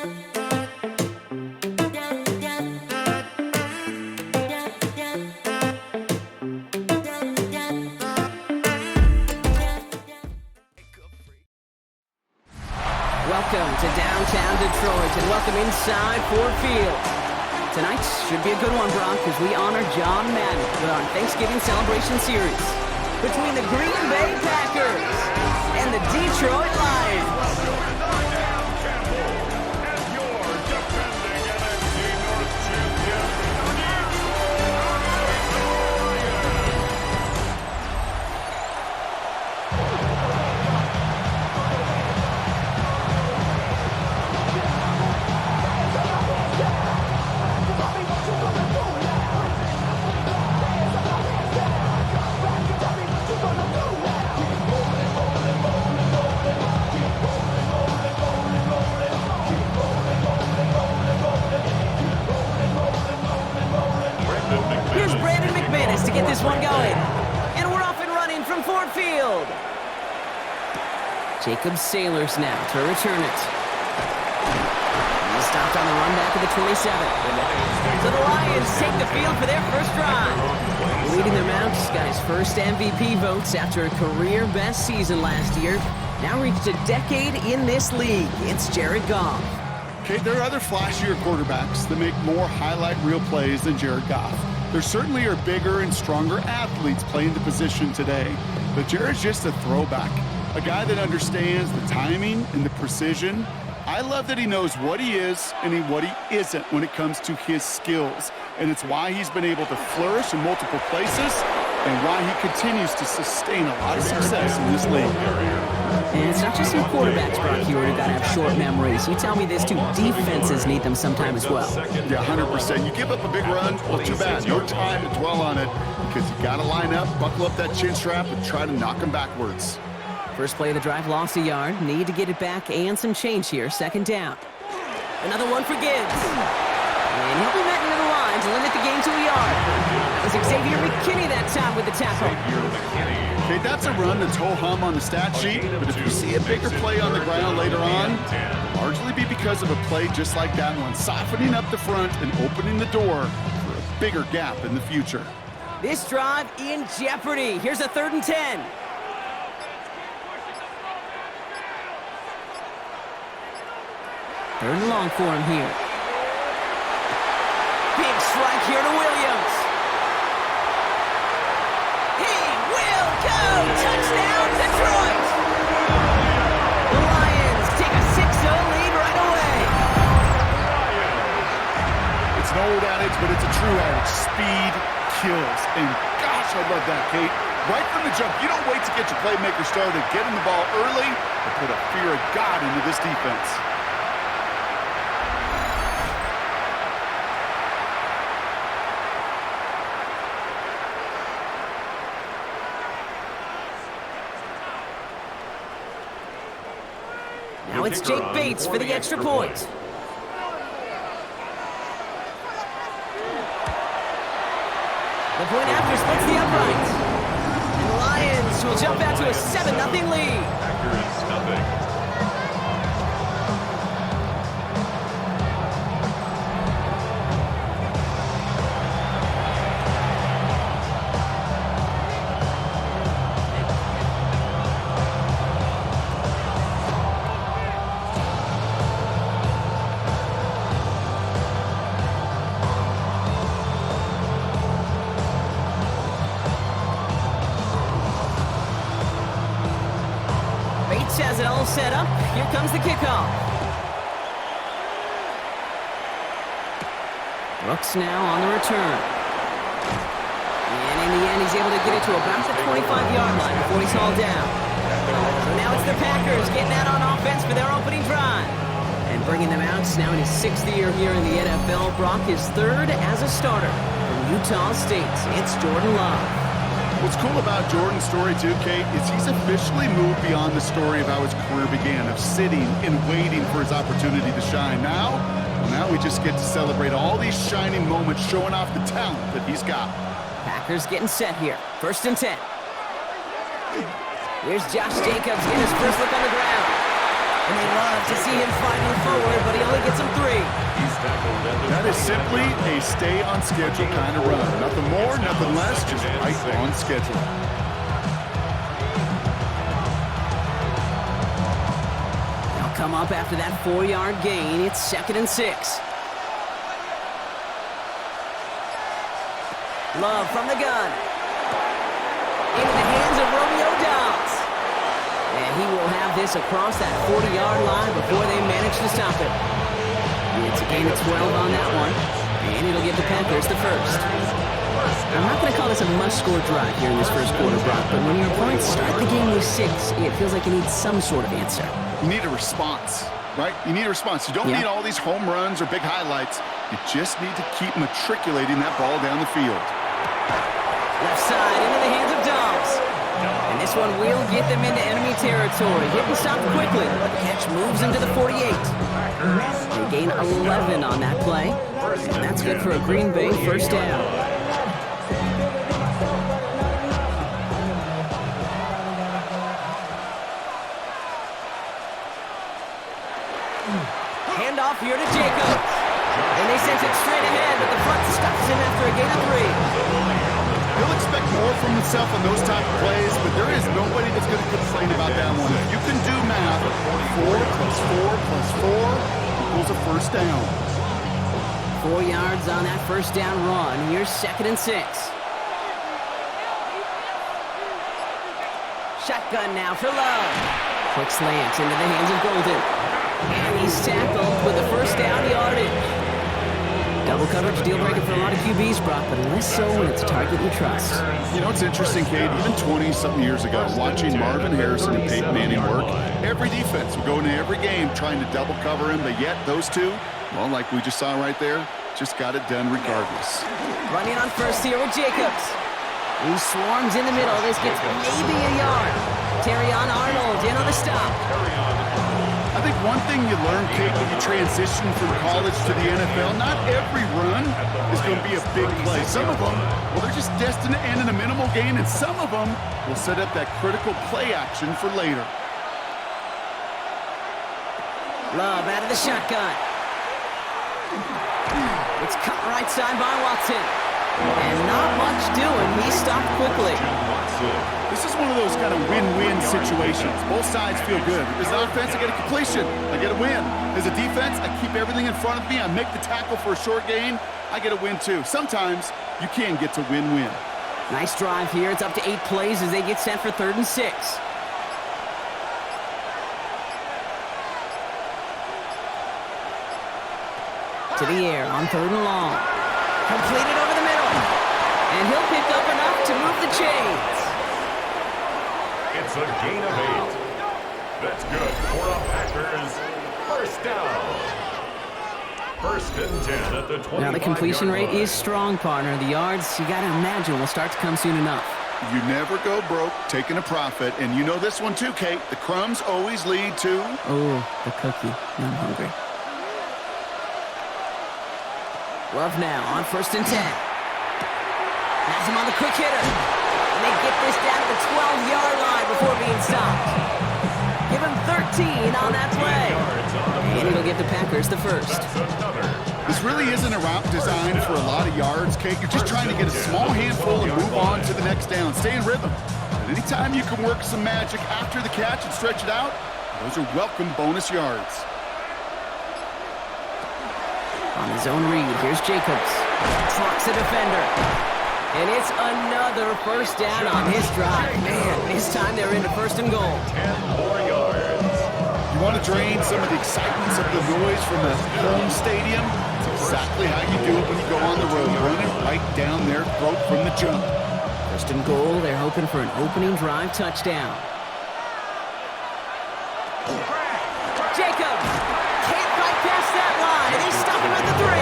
Welcome to downtown Detroit and welcome inside Ford Field. Tonight should be a good one, Brock, as we honor John Madden with our Thanksgiving celebration series between the Green Bay Packers and the Detroit Lions. To get this one going. And we're off and running from Ford Field. Jacob Sailors now to return it. He's stopped on the run back of the 27. So the Lions take the field for their first drive. Leading their Mounts, guys' first MVP votes after a career-best season last year. Now reached a decade in this league. It's Jared Goff. Okay, there are other flashier quarterbacks that make more highlight reel plays than Jared Goff. There certainly are bigger and stronger athletes playing the position today, but Jared's just a throwback, a guy that understands the timing and the precision. I love that he knows what he is and what he isn't when it comes to his skills, and it's why he's been able to flourish in multiple places and why he continues to sustain a lot of success in this league. And it's not just some quarterbacks, Brock, here who got to have short memories. You tell me this too, defenses need them sometime as well. Yeah, 100%. You give up a big run, well, too bad. No time to dwell on it because you got to line up, buckle up that chin strap, and try to knock them backwards. First play of the drive, lost a yard. Need to get it back and some change here. Second down. Another one for Gibbs. And he'll be met into the line to limit the game to a yard. That was Xavier McKinney that time with the tackle. Okay, that's a run that's ho-hum on the stat sheet, but if you see a bigger play on the ground later on, largely be because of a play just like that one, softening up the front and opening the door for a bigger gap in the future. This drive in jeopardy. Here's a 3rd and 10. Third and long for him here. Big strike here to Williams. He will go! Touchdown, Detroit! The Lions take a 6-0 lead right away. It's an old adage, but it's a true adage. Speed kills. And gosh, I love that, Kate. Right from the jump, you don't wait to get your playmaker started. Get him the ball early and put a fear of God into this defense. Now it's Jake Bates for the extra point. The point after splits the upright. And the Lions will jump out to a 7-0 lead. Packers nothing. Has it all set up. Here comes the kickoff. Brooks now on the return. And in the end, he's able to get it to about the 25-yard line before he's hauled down. So now it's the Packers getting out on offense for their opening drive. And bringing them out now in his 6th year here in the NFL. Brock is 3rd as a starter from Utah State. It's Jordan Love. What's cool about Jordan's story, too, Kate, is he's officially moved beyond the story of how his career began, of sitting and waiting for his opportunity to shine. Now we just get to celebrate all these shining moments, showing off the talent that he's got. Packers getting set here. 1st and 10. Here's Josh Jacobs getting his first look on the ground. And they love to see him fighting forward, but he only he gets him 3. That is simply a stay-on-schedule kind of run. Nothing more, nothing less, just right on schedule. They'll come up after that 4-yard gain. It's 2nd and 6. Love from the gun. Into the hands of Romeo Dobbs. And he will have this across that 40-yard line before they manage to stop it. It's a gain of 12 on that one. And it'll give the Panthers the first. I'm not going to call this a must-score drive here in this first quarter, Brock, but when your opponents start the game with 6, it feels like you need some sort of answer. You need a response, right? You need a response. You don't need all these home runs or big highlights. You just need to keep matriculating that ball down the field. Left side into the hands of Dobbs. And this one will get them into enemy territory. Hit and stop quickly. The catch moves into the 48. They gain 11 on that play. And that's good for a Green Bay first down. Handoff here to Jacobs. And they send it straight ahead, but the front stops him after a gain of 3. He'll expect more from himself on those type of plays, but there is nobody that's going to complain about that one. If you can do math, 4 plus 4 plus 4 equals a first down. 4 yards on that first down run. Here's 2nd and 6. Shotgun now for Love. Quick slant into the hands of Golden. And he's tackled with the first down yardage. Double coverage deal breaker for a lot of QBs, Brock, but less so when it's a target you trust. You know, it's interesting, Kate, even 20-something years ago, watching Marvin Harrison and Peyton Manning work, every defense would go into every game trying to double cover him, but yet those two, well, like we just saw right there, just got it done regardless. Running on first here with Jacobs. He swarms in the middle. This gets maybe a yard. Terrion Arnold in on the stop. I think one thing you learn, Kate, when you transition from college to the NFL, not every run is going to be a big play. Some of them, well, they're just destined to end in a minimal gain, and some of them will set up that critical play action for later. Love out of the shotgun. It's cut right side by Watson. And not much doing. He stopped quickly. This is one of those kind of win-win situations. Both sides feel good. As an offense, I get a completion. I get a win. As a defense, I keep everything in front of me. I make the tackle for a short gain. I get a win, too. Sometimes you can get to win-win. Nice drive here. It's up to 8 plays as they get set for 3rd and 6. To the air on 3rd and long. Completed over the middle. And he'll pick up enough to move the chains. It's a gain of 8. That's good for a Packers first down. 1st and 10 at the 25. Now the completion rate is strong, partner. The yards, you got to imagine, will start to come soon enough. You never go broke taking a profit, and you know this one too, Kate. The crumbs always lead to... Oh, the cookie. I'm hungry. Love now on 1st and 10. Has him on the quick hitter. And they get this down to the 12-yard line before being stopped. Give him 13 on that play. And it'll give the Packers the first. This really isn't a route designed for a lot of yards, Kate. You're just trying to get a small handful and move on to the next down. Stay in rhythm. And anytime you can work some magic after the catch and stretch it out, those are welcome bonus yards. On his own read, here's Jacobs. Trucks a defender. And it's another first down on his drive. Man, this time they're into 1st and goal. 10 more yards. You want to drain some of the excitement, some of the noise from the home stadium? It's exactly how you do it when you go on the road. Run it right down their throat from the jump. 1st and goal, they're hoping for an opening drive touchdown. Jacobs can't fight past that line. They stop him at the 3.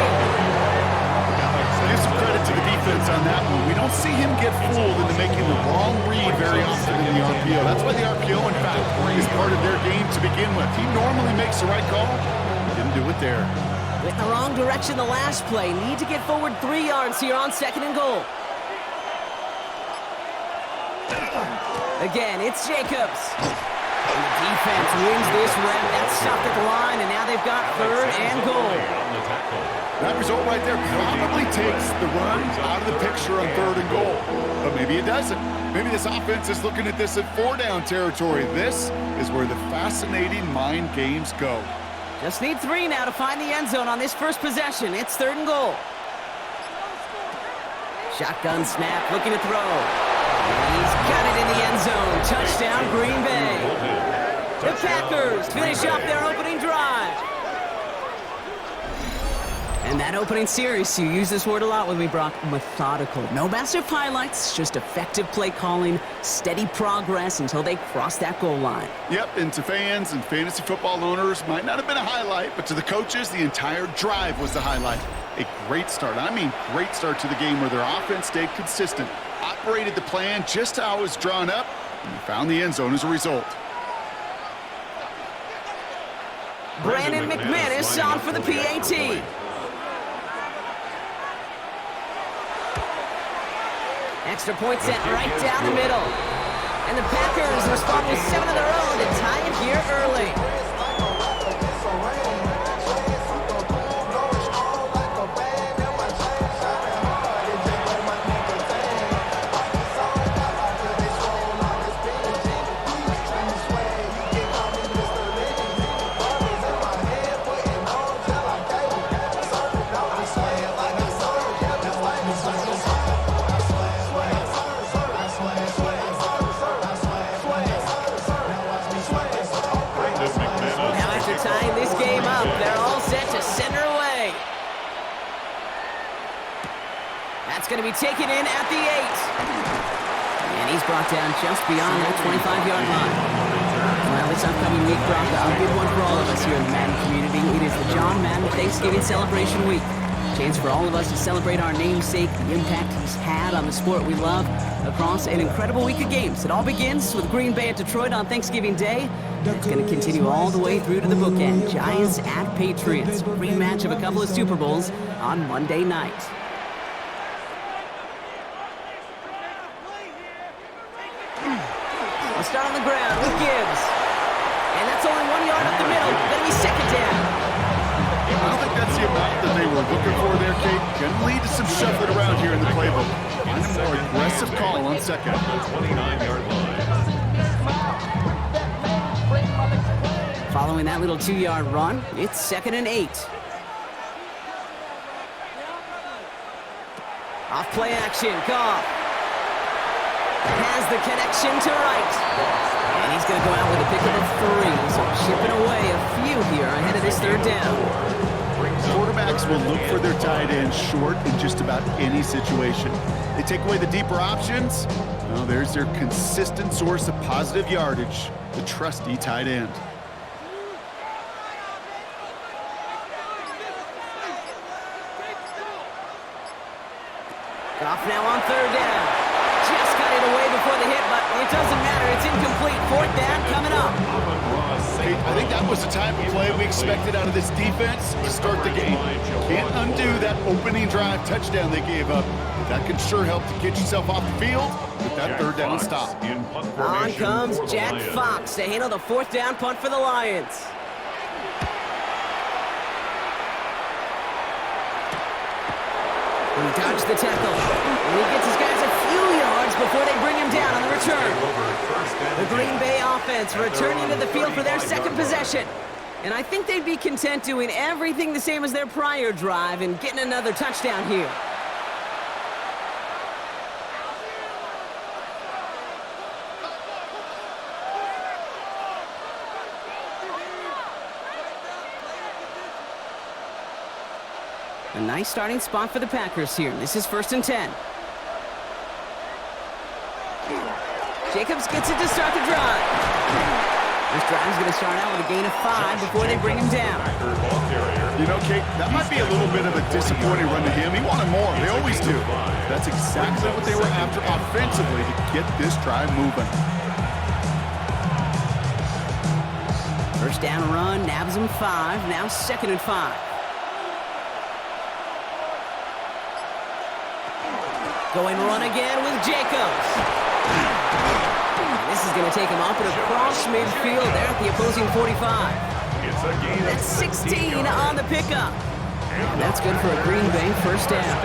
Give some credit to the defense on that one. We don't see him get fooled into making the wrong read very often in the RPO. That's why the RPO, in fact, is part of their game to begin with. He normally makes the right call. Didn't do it there. Went in the wrong direction the last play. Need to get forward 3 yards here on 2nd and goal. Again, it's Jacobs. And the defense wins this rep. That's stopped at the line, and now they've got 3rd and goal. That result right there probably takes the run out of the picture on 3rd and goal. But maybe it doesn't. Maybe this offense is looking at this at 4-down territory. This is where the fascinating mind games go. Just need 3 now to find the end zone on this first possession. It's 3rd and goal. Shotgun snap, looking to throw. He's got it in the end zone. Touchdown, Green Bay. The Packers finish off their opening drive. And that opening series, you use this word a lot with me, Brock, methodical. No massive highlights, just effective play calling, steady progress until they cross that goal line. Yep, and to fans and fantasy football owners, might not have been a highlight, but to the coaches, the entire drive was the highlight. A great start. I mean, great start to the game where their offense stayed consistent, operated the plan just how it was drawn up, and they found the end zone as a result. Brandon McManus on for the PAT. Extra point set right down the middle. And the Packers respond with 7 of their own to tie it here early. Tying this game up, they're all set to center away. That's going to be taken in at the 8. And he's brought down just beyond that 25-yard line. Well, this upcoming week, Brock, a good one for all of us here in the Madden community. It is the John Madden Thanksgiving Celebration Week. Chance for all of us to celebrate our namesake, the impact he's had on the sport we love across an incredible week of games. It all begins with Green Bay at Detroit on Thanksgiving Day. It's going to continue all the way through to the bookend. Giants at Patriots. Rematch of a couple of Super Bowls on Monday night. We'll start on the ground with Gibbs. And that's only 1 yard up the middle. Going to be 2nd down. I don't think that's the amount that they were looking for there, Kate. Can lead to some shuffling around here in the playbook. Find a more aggressive call on 2nd. 29-yard line. Following that little 2-yard run, it's 2nd and 8. Off play action, Goff. Has the connection to right. And he's going to go out with a pickup of 3. So chipping away a few here ahead of this 3rd down. Quarterbacks will look for their tight end short in just about any situation. They take away the deeper options. Well, there's their consistent source of positive yardage, the trusty tight end. Goff now on 3rd down. Just got it away before the hit, but it doesn't matter. It's incomplete. 4th down coming up. Hey, I think that was the type of play we expected out of this defense to start the game. Can't undo that opening drive touchdown they gave up. But that can sure help to get yourself off the field with that 3rd down stop. On comes Jack Fox to handle the 4th down punt for the Lions. He dodged the tackle. And he gets his guys a few yards before they bring him down on the return. The Green Bay offense returning to the field for their 2nd possession. And I think they'd be content doing everything the same as their prior drive and getting another touchdown here. A nice starting spot for the Packers here. This is 1st and 10. Jacobs gets it to start the drive. This drive's going to start out with a gain of 5 before they bring him down. You know, Kate, that might be a little bit of a disappointing run to him. He wanted more. They always do. That's exactly what they were after offensively to get this drive moving. 1st down run, nabs him 5. Now 2nd and 5. Going run again with Jacobs. This is going to take him up and across midfield there at the opposing 45. It's a gain of That's 16 on the pickup. And that's good for a Green Bay first down.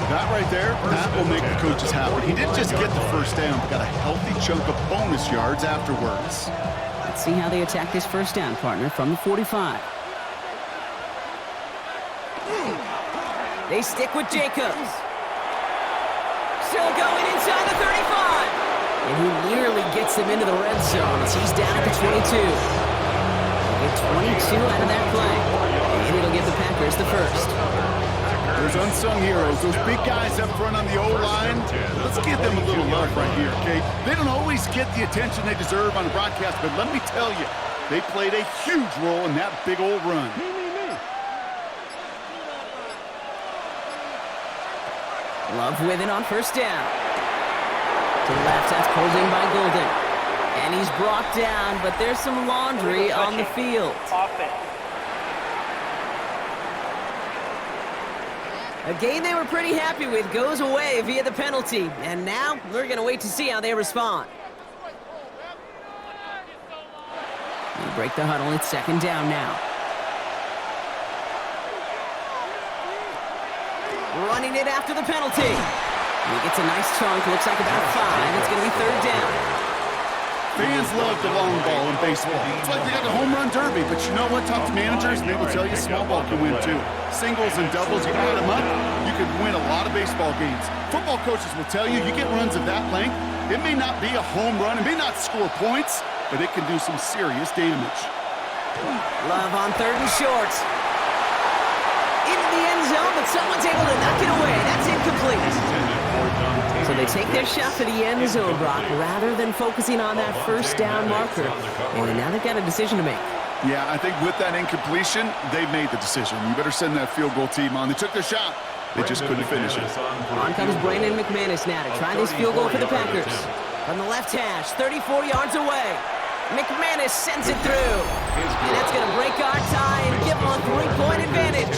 That right there, that will make the coaches happy. He didn't just get the first down, but got a healthy chunk of bonus yards afterwards. Let's see how they attack this first down, partner, from the 45. They stick with Jacobs. Still going inside the 35. And he nearly gets them into the red zone as he's down at the 22. They'll get 22 out of that play. And it'll give the Packers the first. There's unsung heroes, those big guys up front on the O-line. Let's give them a little love right here, okay? They don't always get the attention they deserve on the broadcast, but let me tell you, they played a huge role in that big old run. Love with it on first down. To the left, that's pulled in by Golden. And he's brought down, but there's some laundry on the field. A game they were pretty happy with goes away via the penalty. And now we're going to wait to see how they respond. They break the huddle. It's second down now. Running it after the penalty. And he gets a nice chunk. Looks like about 5. It's going to be third down. Fans love the long ball in baseball. It's like they got the home run derby, but you know what? Talk to managers, and they will tell you small ball can win too. Singles and doubles, you add them up, you can win a lot of baseball games. Football coaches will tell you, you get runs of that length, it may not be a home run, it may not score points, but it can do some serious damage. Love on third and short. Into the end zone, but someone's able to knock it away. That's incomplete. So they take their shot to the end zone, Brock, rather than focusing on that first down marker. And now they've got a decision to make. Yeah, I think with that incompletion, they made the decision. You better send that field goal team on. They took their shot. They just couldn't finish it. On comes Brandon McManus now to try this field goal for the Packers. From the left hash, 34 yards away. McManus sends it through. And that's going to break our tie and give them a 3-point advantage.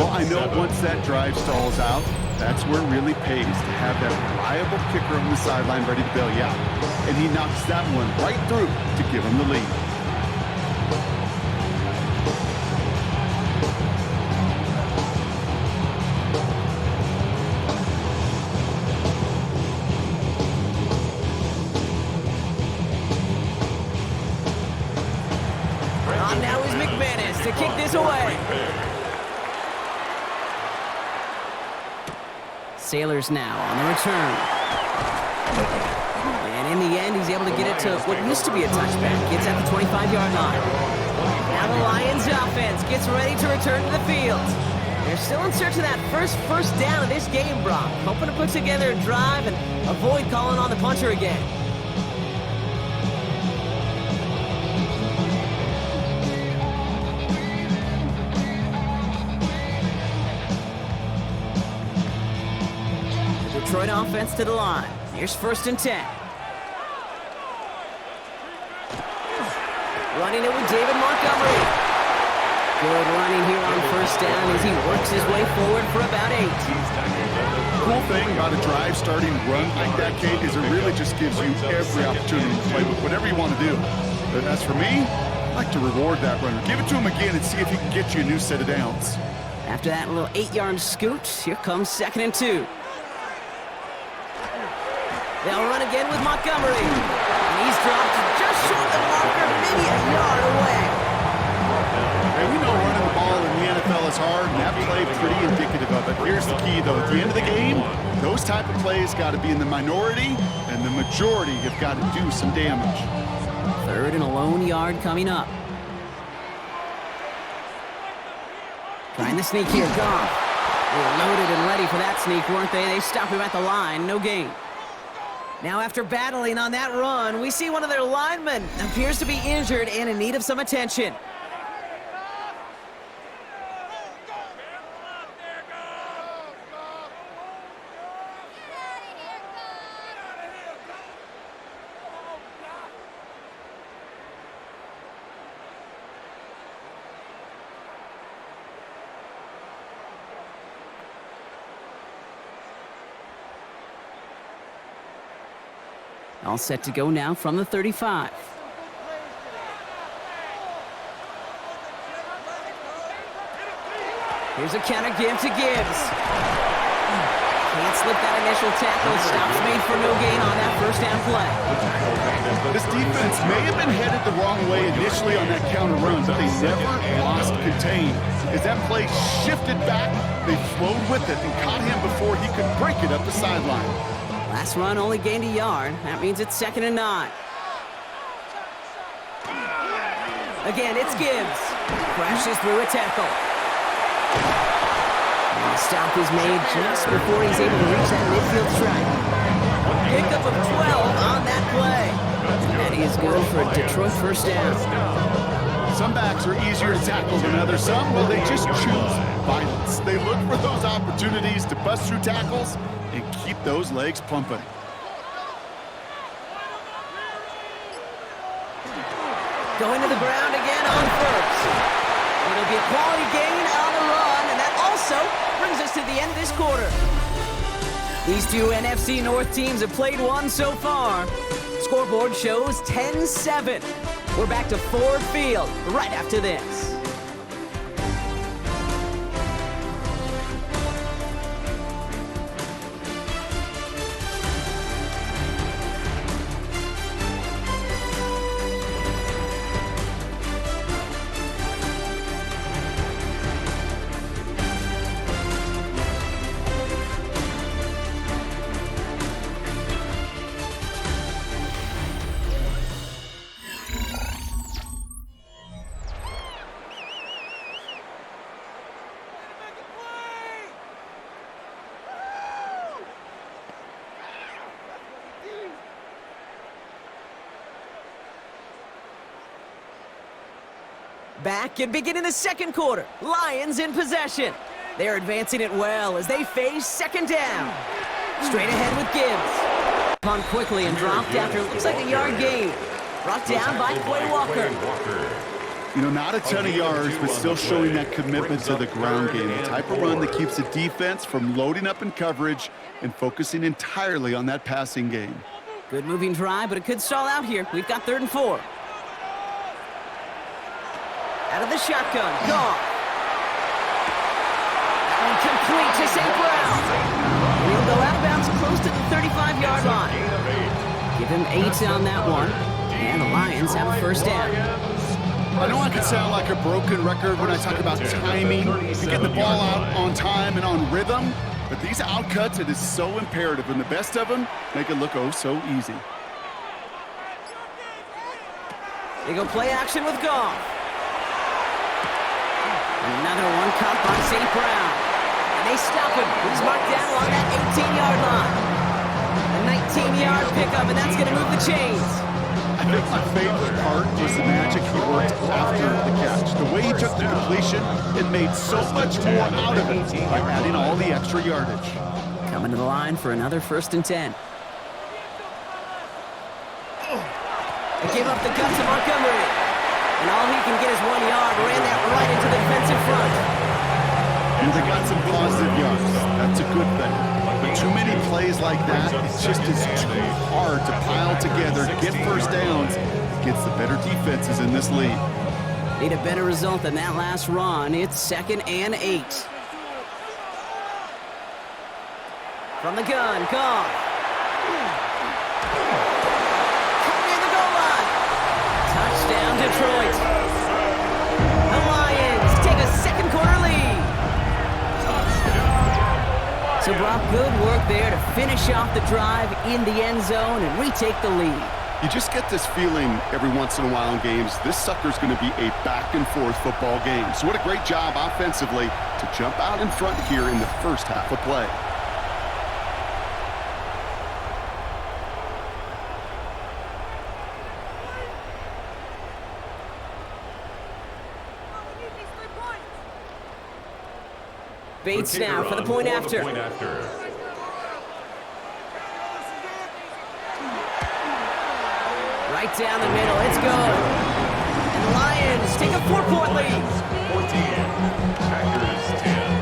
Well, I know once that drive stalls out, that's where it really pays to have that reliable kicker on the sideline ready to bail you out. And he knocks that one right through to give him the lead. On now is McManus to kick this away. Sailors now on the return. And in the end, he's able to get it to what used to be a touchback. Gets at the 25-yard line. Now the Lions offense gets ready to return to the field. They're still in search of that first down of this game, Brock. Hoping to put together a drive and avoid calling on the punter again. Detroit offense to the line. Here's first and 10. Running it with David Montgomery. Good running here on first down as he works his way forward for about 8. Cool thing about a drive starting run like that, Kate, is it really just gives you every opportunity to play with whatever you want to do. But as for me, I like to reward that runner. Give it to him again and see if he can get you a new set of downs. After that little 8-yard scoot, here comes second and 2. They'll run again with Montgomery. And he's dropped just short of the marker, maybe a yard away. Hey, we know running the ball in the NFL is hard, and that play pretty indicative of it. Here's the key, though. At the end of the game, those type of plays got to be in the minority, and the majority have got to do some damage. Third and a lone yard coming up. Trying the sneak here. Goff. They were loaded and ready for that sneak, weren't they? They stop him at the line. No gain. Now, after battling on that run, we see one of their linemen appears to be injured and in need of some attention. All set to go now from the 35. Here's a counter give to Gibbs. Can't slip that initial tackle. Stops made for no gain on that first down play. This defense may have been headed the wrong way initially on that counter run, but they never lost contain. As that play shifted back, they flowed with it and caught him before he could break it up the sideline. Last run only gained a yard. That means it's 2nd and 9. Again, it's Gibbs. Crashes through a tackle. And the stop is made just before he's able to reach that midfield strike. Pickup of 12 on that play. And he is good for a Detroit first down. Some backs are easier to tackle than others. Some, well, they just choose violence. They look for those opportunities to bust through tackles and keep those legs pumping. Going to the ground again on first. It'll be a quality gain on the run, and that also brings us to the end of this quarter. These two NFC North teams have played one so far. Scoreboard shows 10-7. We're back to Ford Field right after this. Back and beginning the second quarter. Lions in possession. They're advancing it well as they face 2nd down. Straight ahead with Gibbs. Punt quickly and dropped after it looks like a yard gain. Brought down by Quay Walker. You know, not a ton of yards, but still showing that commitment to the ground game. The type of run that keeps the defense from loading up in coverage and focusing entirely on that passing game. Good moving drive, but it could stall out here. We've got 3rd and 4. Out of the shotgun, Goff. And complete to St. Brown. He'll go out of bounds close to the 35-yard line. Give him 8 on that one. And the Lions have a first down. I know I can sound like a broken record when I talk about timing and getting the ball out on time and on rhythm, but these outcuts, it is so imperative, and the best of them make it look oh so easy. They go play action with Goff. Another one caught by St. Brown. And they stop him. He's marked down along that 18-yard line. A 19-yard pickup, and that's going to move the chains. I think my favorite part was the magic he worked after the catch. The way he took the completion and made so much more out of it by adding all the extra yardage. Coming to the line for another 1st and 10. They give up the guts of Montgomery. And all he can get is 1 yard. Ran that right into the defensive front. And they got some positive yards. That's a good thing. But too many plays like that, it just is too hard to pile together, get first downs against the better defenses in this league. Need a better result than that last run. It's 2nd and 8. From the gun, Goff. Touchdown, Detroit. The Lions take a second quarter lead. So, Brock, good work there to finish off the drive in the end zone and retake the lead. You just get this feeling every once in a while in games, this sucker's going to be a back-and-forth football game. So what a great job offensively to jump out in front here in the first half of play. Bates now for the point after. Right down the middle, it's go. And the Lions take a 4-point lead. 14, Packers 10.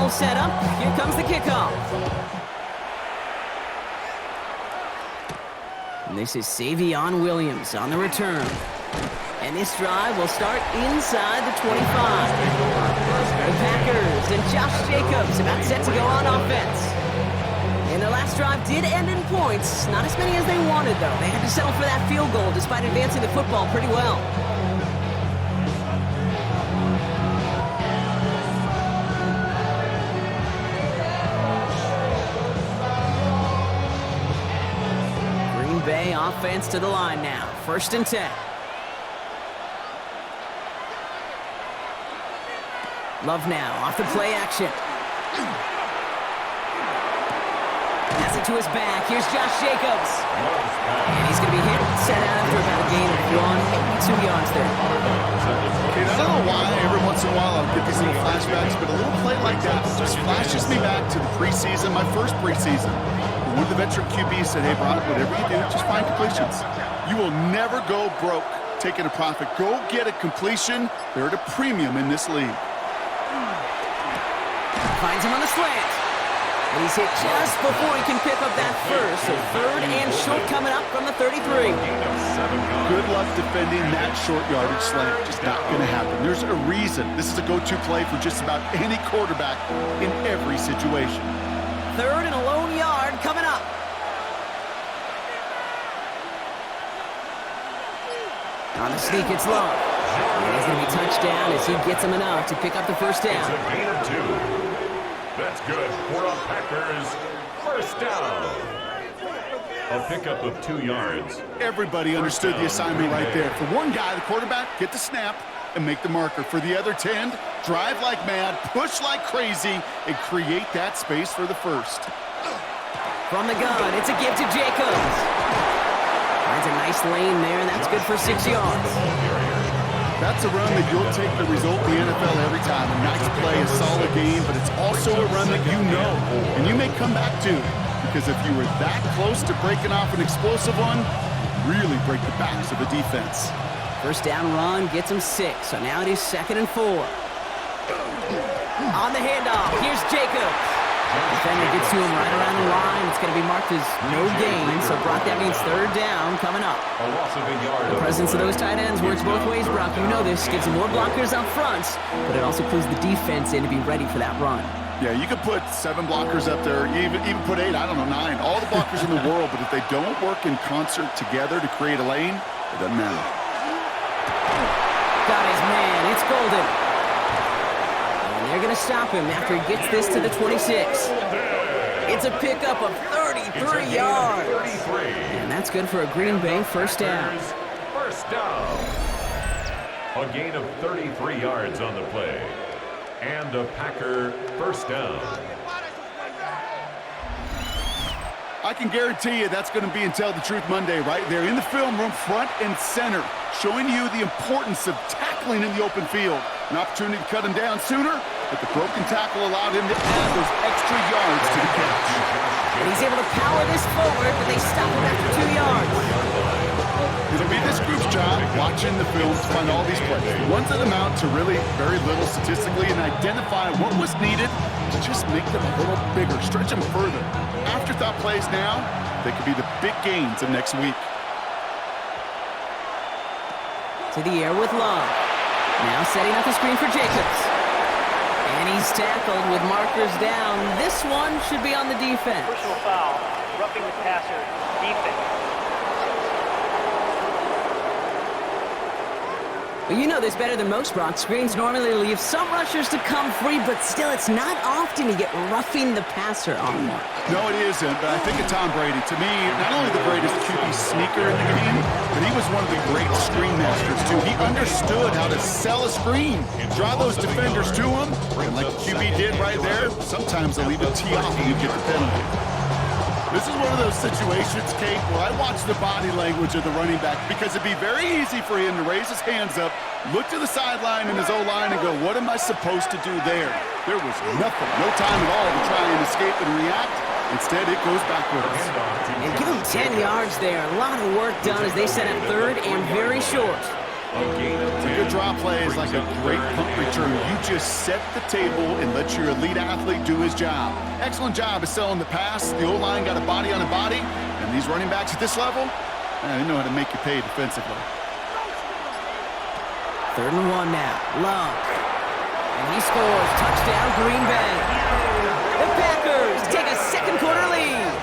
will set up. Here comes the kickoff. And this is Savion Williams on the return. And this drive will start inside the 25. The Packers and Josh Jacobs about set to go on offense. And their last drive did end in points. Not as many as they wanted, though. They had to settle for that field goal despite advancing the football pretty well. Green Bay offense to the line now. 1st and 10. Love now, off the play action. Pass it to his back. Here's Josh Jacobs. And he's going to be hit and set out after about a gain of 1, maybe 2 yards there. Okay, I don't know why every once in a while I'll get these little flashbacks, but a little play like that just flashes me back to the preseason, my first preseason. One of the veteran QBs said, hey, Brock, whatever you do, just find completions. You will never go broke taking a profit. Go get a completion. They're at a premium in this league. Finds him on the slant. And he's hit just before he can pick up that first. So 3rd and short coming up from the 33. Good luck defending that short yardage slant. Just not going to happen. There's a reason. This is a go-to play for just about any quarterback in every situation. 3rd and a lone yard coming up. On the sneak, it's Love. And he's going to be touched down as he gets him enough to pick up the first down. It's a gain of 2. That's good for the Packers. 1st down. A pickup of 2 yards. Everybody understood the assignment right there. For one guy, the quarterback, get the snap and make the marker. For the other 10, drive like mad, push like crazy, and create that space for the first. From the gun, it's a give to Jacobs. Finds a nice lane there, and that's good for 6 yards. That's a run that you'll take the result in the NFL every time. A nice play, a solid game, but it's also a run that you know, and you may come back to. Because if you were that close to breaking off an explosive one, really break the backs of the defense. 1st down run gets him 6, so now it is 2nd and 4. On the handoff, here's Jacobs. Defender gets to him right around the line. It's going to be marked as no gain, so Brock, that means 3rd down coming up. A loss of a yard. The presence of those tight ends works both ways, Brock. You know this. Gives them more blockers up front, but it also clues the defense in to be ready for that run. Yeah, you could put 7 blockers up there, even put 8, I don't know, 9. All the blockers in the world, but if they don't work in concert together to create a lane, it doesn't matter. Got his man. It's Golden. They're going to stop him after he gets this to the 26. It's a pickup of 33 yards. And that's good for a Green Bay 1st down. 1st down. A gain of 33 yards on the play. And a Packer 1st down. I can guarantee you that's going to be in Tell the Truth Monday right there in the film room, front and center, showing you the importance of tackling in the open field. An opportunity to cut him down sooner, but the broken tackle allowed him to add those extra yards to the catch. And he's able to power this forward, but they stop him after 2 yards. It'll be this group's job watching the film to find all these plays. The ones that amount to really very little statistically and identify what was needed to just make them a little bigger, stretch them further. Afterthought plays now, they could be the big gains of next week. To the air with Love. Now setting up the screen for Jacobs. And he's tackled with markers down. This one should be on the defense. Personal foul, roughing the passer, defense. Well, you know this better than most, Brock. Screens normally leave some rushers to come free, but still, it's not often you get roughing the passer on one. No, it isn't, but I think of Tom Brady. To me, not only the greatest QB sneaker in the game, but he was one of the great screen masters, too. He understood how to sell a screen, draw those defenders to him, and like the QB did right there, sometimes they'll even tee off and you get the penalty. This is one of those situations, Kate, where I watch the body language of the running back because it'd be very easy for him to raise his hands up, look to the sideline in his O-line and go, what am I supposed to do there? There was nothing, no time at all to try and escape and react. Instead, it goes backwards. And give him 10 yards there. A lot of work done as they set up 3rd and very short. It's a good draw play is like a great punt return. You just set the table and let your elite athlete do his job. Excellent job of selling the pass. The O-line got a body on a body, and these running backs at this level, they know how to make you pay defensively. 3rd and 1 now. Love. And he scores. Touchdown, Green Bay. The Packers take a second quarter lead.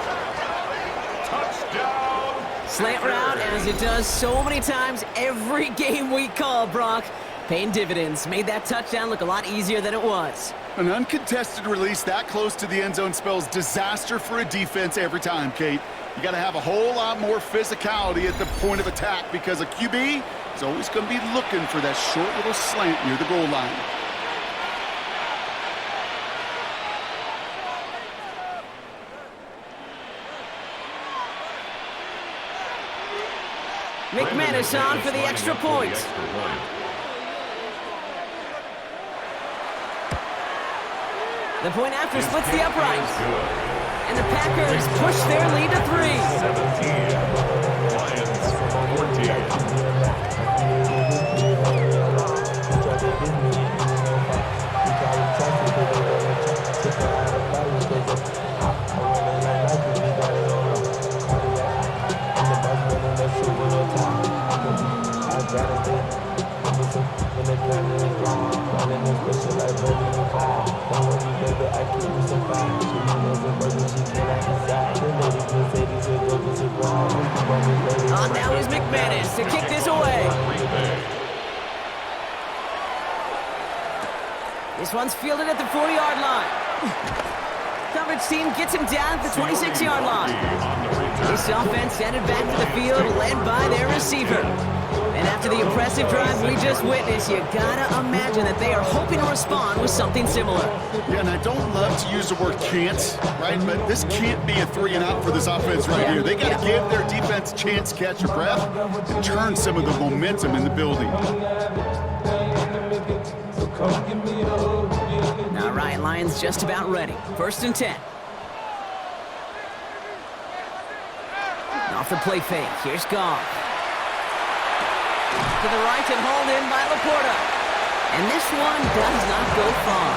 Touchdown. Slant route, as it does so many times every game we call, Brock. Paying dividends. Made that touchdown look a lot easier than it was. An uncontested release that close to the end zone spells disaster for a defense every time, Kate. You got to have a whole lot more physicality at the point of attack because a QB is always going to be looking for that short little slant near the goal line. McManus on for the extra point. The point after splits the upright. And the Packers push their lead to 3. 17. Lions 14. Now is McManus to kick this away. This one's fielded at the 4-yard line. Coverage team gets him down at the 26-yard line. This offense headed back to the field, led by their receiver. And after the impressive drive we just witnessed, you gotta imagine that they are hoping to respond with something similar. Yeah, and I don't love to use the word can't, right? But this can't be a 3-and-out for this offense right here. They got to give their defense a chance to catch a breath and turn some of the momentum in the building. All right, Lions just about ready. 1st and 10. Off the play fake. Here's Goff. To the right and hauled in by Laporta. And this one does not go far.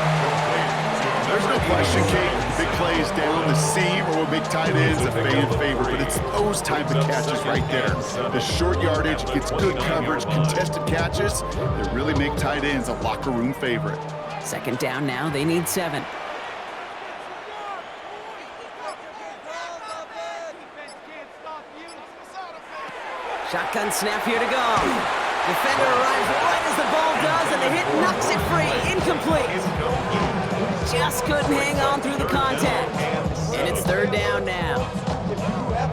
There's no question, Kate. Big plays down the seam or big tight ends a fan favorite, but it's those type of catches right there. The short yardage, gets good coverage, contested catches that really make tight ends a locker room favorite. 2nd down now. They need 7. Shotgun snap here to go. Defender arrives right as the ball does, and the hit knocks it free. Incomplete. Just couldn't hang on through the contact. And it's 3rd down now.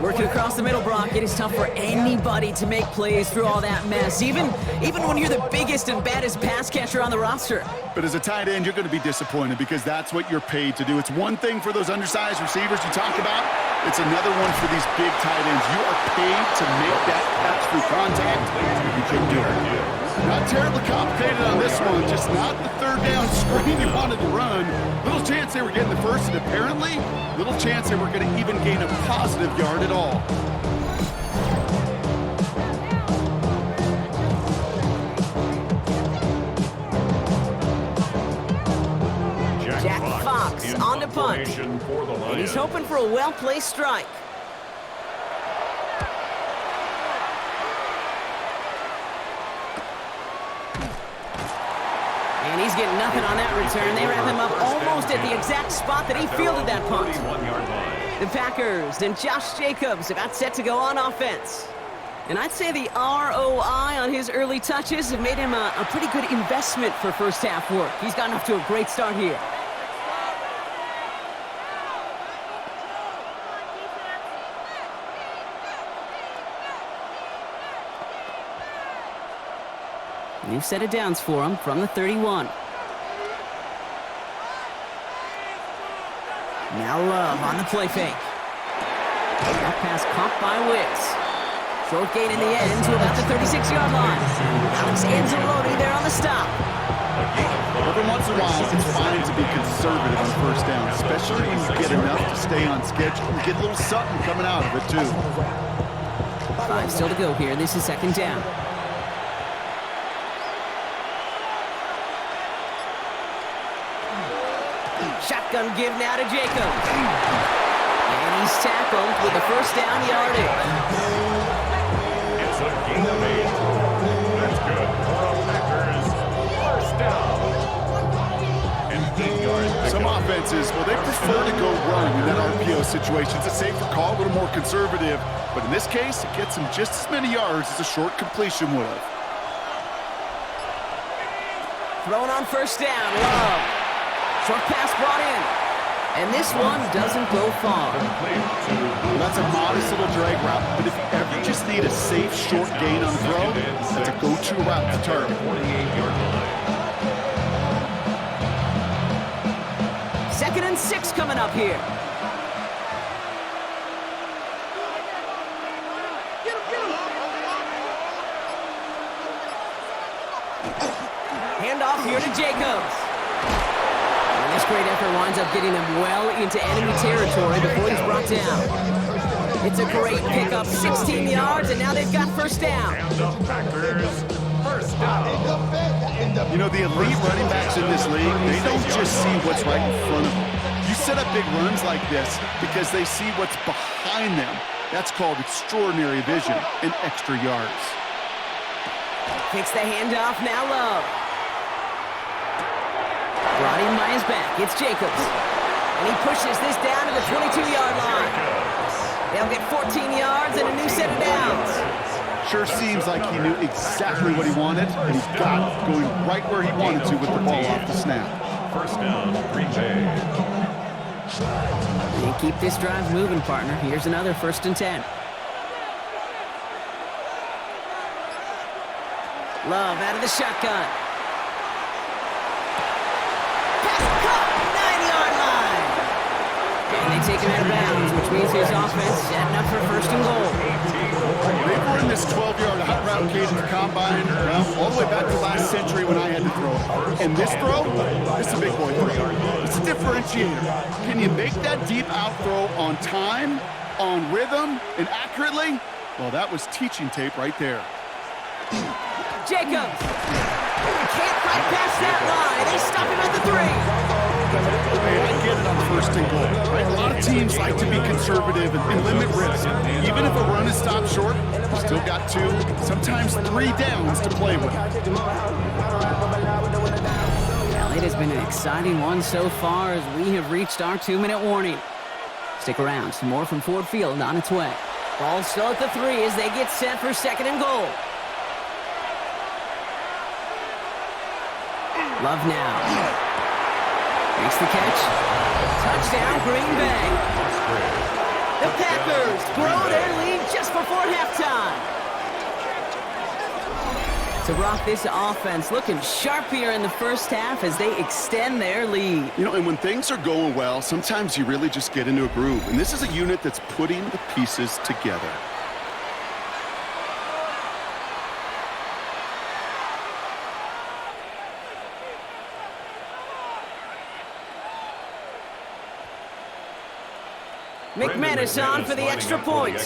Working across the middle, Brock, it is tough for anybody to make plays through all that mess, even when you're the biggest and baddest pass catcher on the roster. But as a tight end, you're going to be disappointed because that's what you're paid to do. It's one thing for those undersized receivers you talk about. It's another one for these big tight ends. You are paid to make that catch through contact. You couldn't do it. Not terribly complicated on this one. Just not the 3rd down screen you wanted to run. Little chance they were getting the first, and apparently, little chance they were going to even gain a positive yard at all. Jack Fox on the punt. And he's hoping for a well-placed strike. And he's getting nothing on that return. They wrap him up almost at the exact spot that he fielded that punt. The Packers and Josh Jacobs about set to go on offense. And I'd say the ROI on his early touches have made him a pretty good investment for first half work. He's gotten off to a great start here. New set of downs for him from the 31. Now Love on the play fake. That pass caught by Wicks. Short gain in the end to about the 36-yard line. Alex Anzalone there on the stop. Every once in a while, it's fine to be conservative on 1st down, especially when you get enough to stay on schedule and get a little something coming out of it, too. 5 still to go here. This is 2nd down. Shotgun give now to Jacobs. And he's tackled with the first down yardage. It's a gain of 8. That's good for the Packers. First down. And 8 yards. Some offenses, well, they prefer to go run in that RPO situation. It's a safer call, a little more conservative. But in this case, it gets him just as many yards as a short completion would have. Thrown on first down, Love. Short pass brought in. And this one doesn't go far. Well, that's a modest little drag route, but if you ever just need a safe short gain on the throw, that's a go-to route to target. 48-yard line. 2nd and 6 coming up here. Handoff here to Jacobs. And this great effort winds up getting him well into enemy territory before he's brought down. It's a great pickup, 16 yards, and now they've got first down. And the Packers, first down. You know, the elite running backs in this league, they don't just see what's right in front of them. You set up big runs like this because they see what's behind them. That's called extraordinary vision and extra yards. Takes the handoff, now Love. Brought in by his back, it's Jacobs. And he pushes this down to the 22-yard line. They'll get 14 yards and a new set of downs. Sure seems like he knew exactly what he wanted, and he got it, going right where he wanted to with the ball off the snap. First down, Green Bay. They keep this drive moving, partner. Here's another 1st and 10. Love out of the shotgun. Pass caught, 9-yard line. And they take him out of bounds, which means his offense setting up for 1st and goal. They've run this 12-yard hot route cage at the combine, well, all the way back to last century when I had to throw it. And this throw, it's a big boy throw. It's a differentiator. Can you make that deep out throw on time, on rhythm, and accurately? Well, that was teaching tape right there. Jacobs. Can't fight past that line. They stop him at the 3. Hey, I get it on 1st and goal, right? A lot of teams like to be conservative and limit risk. Even if a run is stopped short, you still got 2, sometimes 3 downs to play with. Well, it has been an exciting one so far as we have reached our 2-minute warning. Stick around. Some more from Ford Field on its way. Ball still at the 3 as they get set for 2nd and goal. Love now. Makes the catch. Touchdown, Green Bay. The Packers grow their lead just before halftime. To rock this offense, looking sharp here in the first half as they extend their lead. You know, and when things are going well, sometimes you really just get into a groove. And this is a unit that's putting the pieces together. McManus on for the extra point.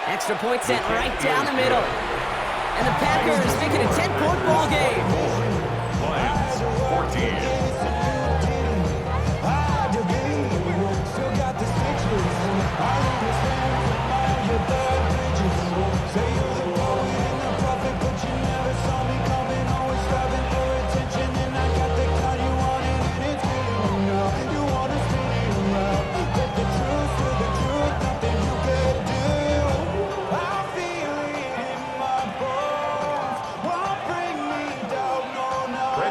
Extra point sent right down the middle. And the Packers make it a 10-point ball game. Lions, 14.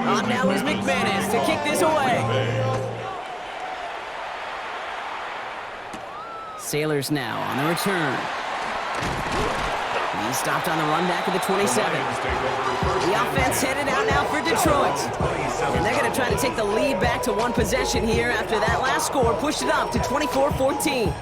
On now is McManus to kick this away. Sailors now on the return. He stopped on the run back of the 27. The offense headed out now for Detroit. And they're going to try to take the lead back to 1 possession here after that last score pushed it up to 24-14.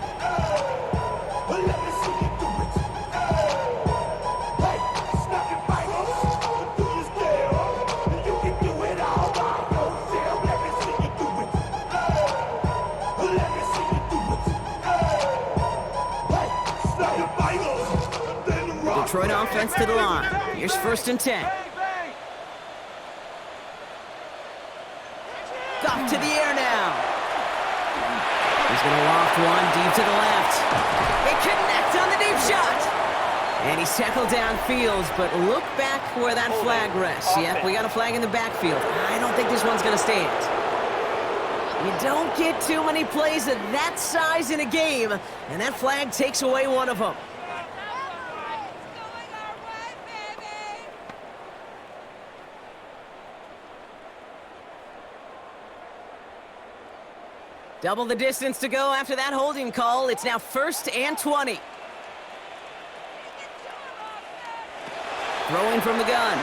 Detroit offense to the line. Here's 1st and 10. Goff to the air now. He's going to loft one deep to the left. They connect on the deep shot. And he's tackled downfield, but look back where that flag rests. Yep, we got a flag in the backfield. I don't think this one's going to stand. You don't get too many plays of that size in a game, and that flag takes away one of them. Double the distance to go after that holding call. It's now 1st and 20. Throwing from the gun.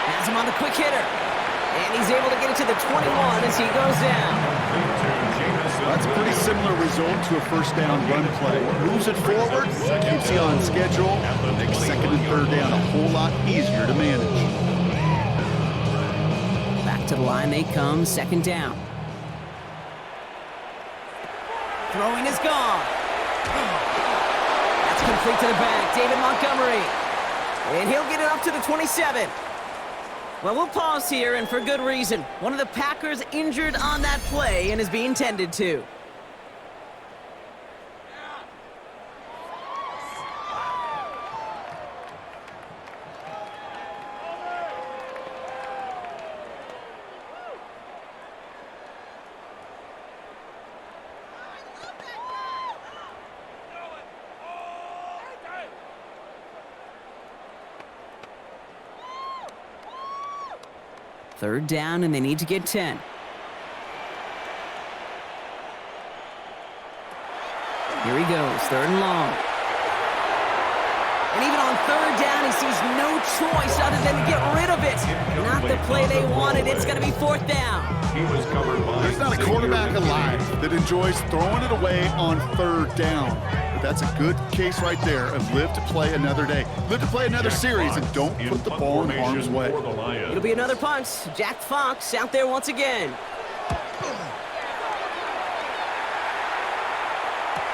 Has him on the quick hitter. And he's able to get it to the 21 as he goes down. That's a pretty similar result to a first down run play. Moves it forward, keeps you on schedule, makes 2nd and 3rd down a whole lot easier to manage. Back to the line they come, 2nd down. Throwing is gone. That's complete to the back. David Montgomery. And he'll get it up to the 27. Well, we'll pause here, and for good reason. One of the Packers injured on that play and is being tended to. Third down, and they need to get 10. Here he goes, 3rd and long. And even on 3rd down, he sees no choice other than to get rid of it. Not the play they wanted. It's going to be 4th down. There's not a quarterback alive that enjoys throwing it away on 3rd down. But that's a good case right there of live to play another day. Live to play another series and don't put the ball in harm's way. It'll be another punt. Jack Fox out there once again.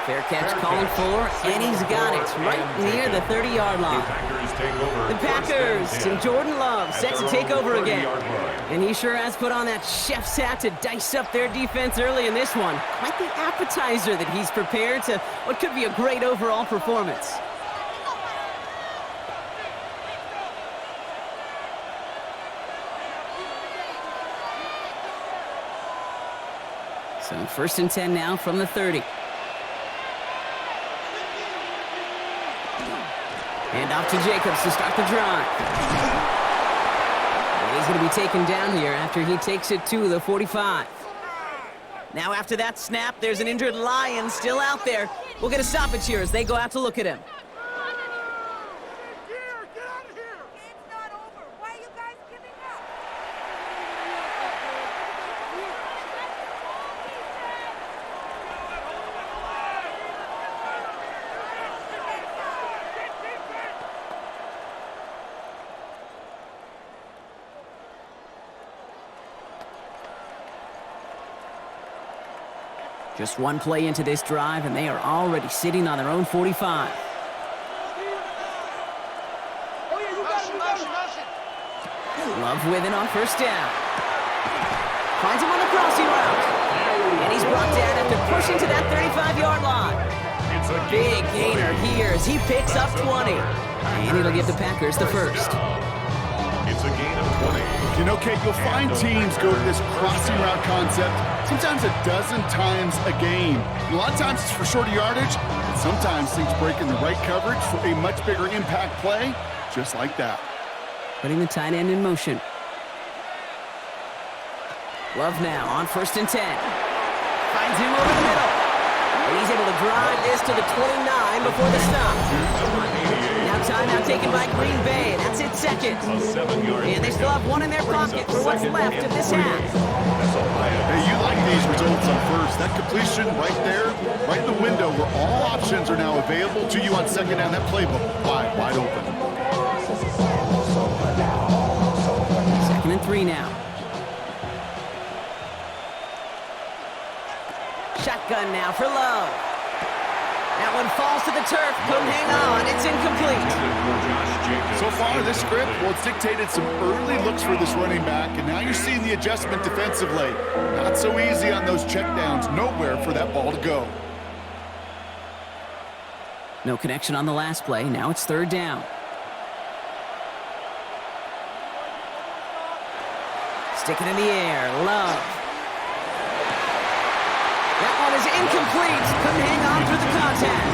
Fair catch calling for, and he's got it right near the 30-yard line. The Packers and Jordan Love set to take over again. And he sure has put on that chef's hat to dice up their defense early in this one. Quite the appetizer that he's prepared to what could be a great overall performance. So 1st and 10 now from the 30. Hand off to Jacobs to start the drive. And he's going to be taken down here after he takes it to the 45. Now after that snap, there's an injured Lion still out there. We'll get a stoppage here as they go out to look at him. Just one play into this drive, and they are already sitting on their own 45. Love with it on 1st down. Finds him on the crossing route. And he's brought down after pushing to that 35-yard line. Big gainer here as he picks up 20. And it'll give the Packers the 1st. It's a gain of 20. You know, Kate, you'll find teams go to this crossing route concept sometimes a dozen times a game. And a lot of times it's for shorter yardage, but sometimes things break in the right coverage for a much bigger impact play, just like that. Putting the tight end in motion. Love now on 1st and 10. Finds him over the middle. And he's able to drive this to the 29 before the stop. Now timeout taken by Green Bay. That's it, 2nd. And they still have one in their pocket for what's left of this half. Hey, you like these results on 1st. That completion right there, right in the window where all options are now available to you on 2nd down. That playbook wide open. 2nd and 3 now. Shotgun now for Love. That one falls to the turf. Couldn't hang on. It's incomplete. So far, this script, well, it's dictated some early looks for this running back, and now you're seeing the adjustment defensively. Not so easy on those checkdowns. Nowhere for that ball to go. No connection on the last play. Now it's third down. Stick it in the air. Love. That one is incomplete. Couldn't hang on through the contact.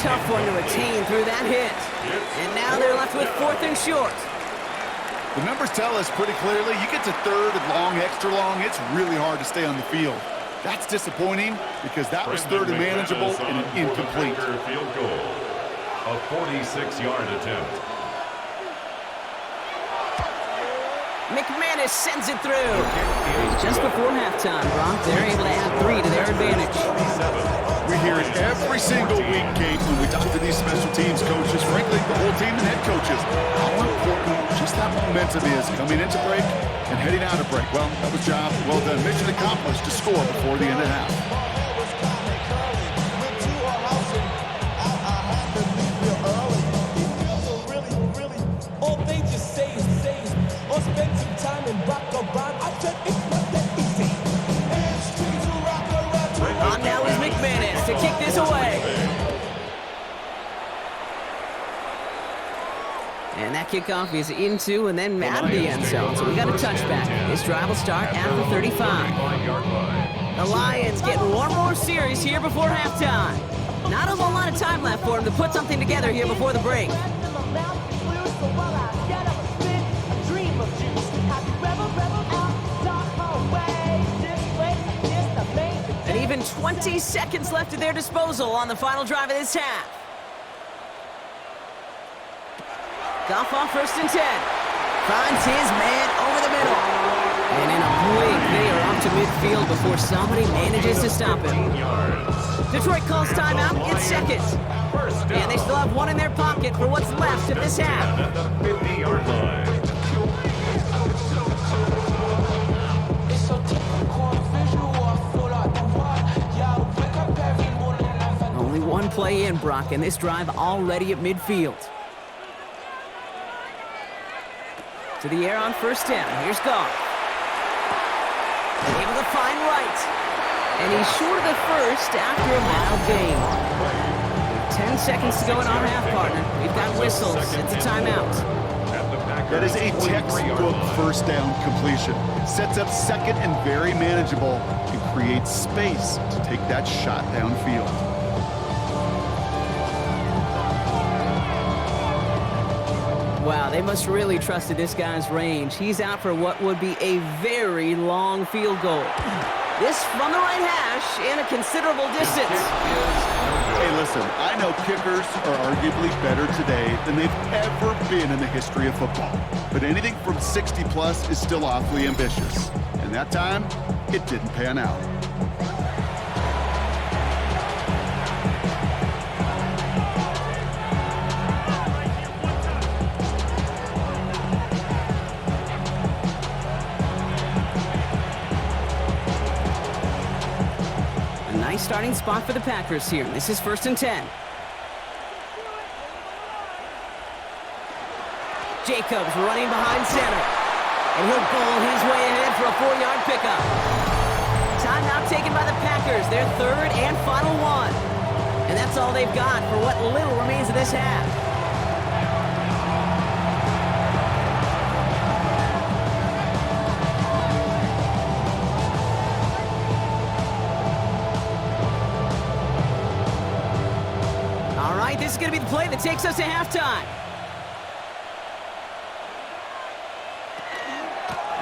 Tough one to retain through that hit. And now they're left with 4th and short. The numbers tell us pretty clearly, you get to third and long, extra long, it's really hard to stay on the field. That's disappointing because that was third and manageable and an incomplete. Field goal. A 46-yard attempt. McManus sends it through. Just before halftime, Brock, they're able to add 3 to their advantage. We hear it every single week, Kate, when we talk to these special teams coaches, frankly, the whole team and head coaches, how important just that momentum is coming into break and heading out of break. Well, that was job well done. Mission accomplished to score before the end of half. On now is McManus to kick this away. And that kickoff is into and then out of the end zone. So we got a touchback. This drive will start at the 35. The Lions getting one more series here before halftime. Not a whole lot of time left for them to put something together here before the break. And even 20 seconds left at their disposal on the final drive of this half. Goff on 1st and 10. Finds his man over the middle. And in a blink, they are up to midfield before somebody manages to stop him. Detroit calls timeout in seconds. And they still have one in their pocket for what's left of this half. At the 50-yard line. Only one play in, Brock, and this drive already at midfield. To the air on 1st down. Here's Goff. Able to find Wright. And he's short of the first after a mild gain. 10 seconds to go in our half, partner. We've got whistles. It's a timeout. That is a textbook 1st down completion. Sets up 2nd and very manageable and creates space to take that shot downfield. Wow, they must really trusted this guy's range. He's out for what would be a very long field goal. This from the right hash and a considerable distance. Hey, listen, I know kickers are arguably better today than they've ever been in the history of football. But anything from 60 plus is still awfully ambitious. And that time, it didn't pan out. Starting spot for the Packers here. This is 1st and 10. Jacobs running behind center. And he'll bowl his way ahead for a 4-yard pickup. Timeout taken by the Packers, their 3rd and final one. And that's all they've got for what little remains of this half. This is going to be the play that takes us to halftime.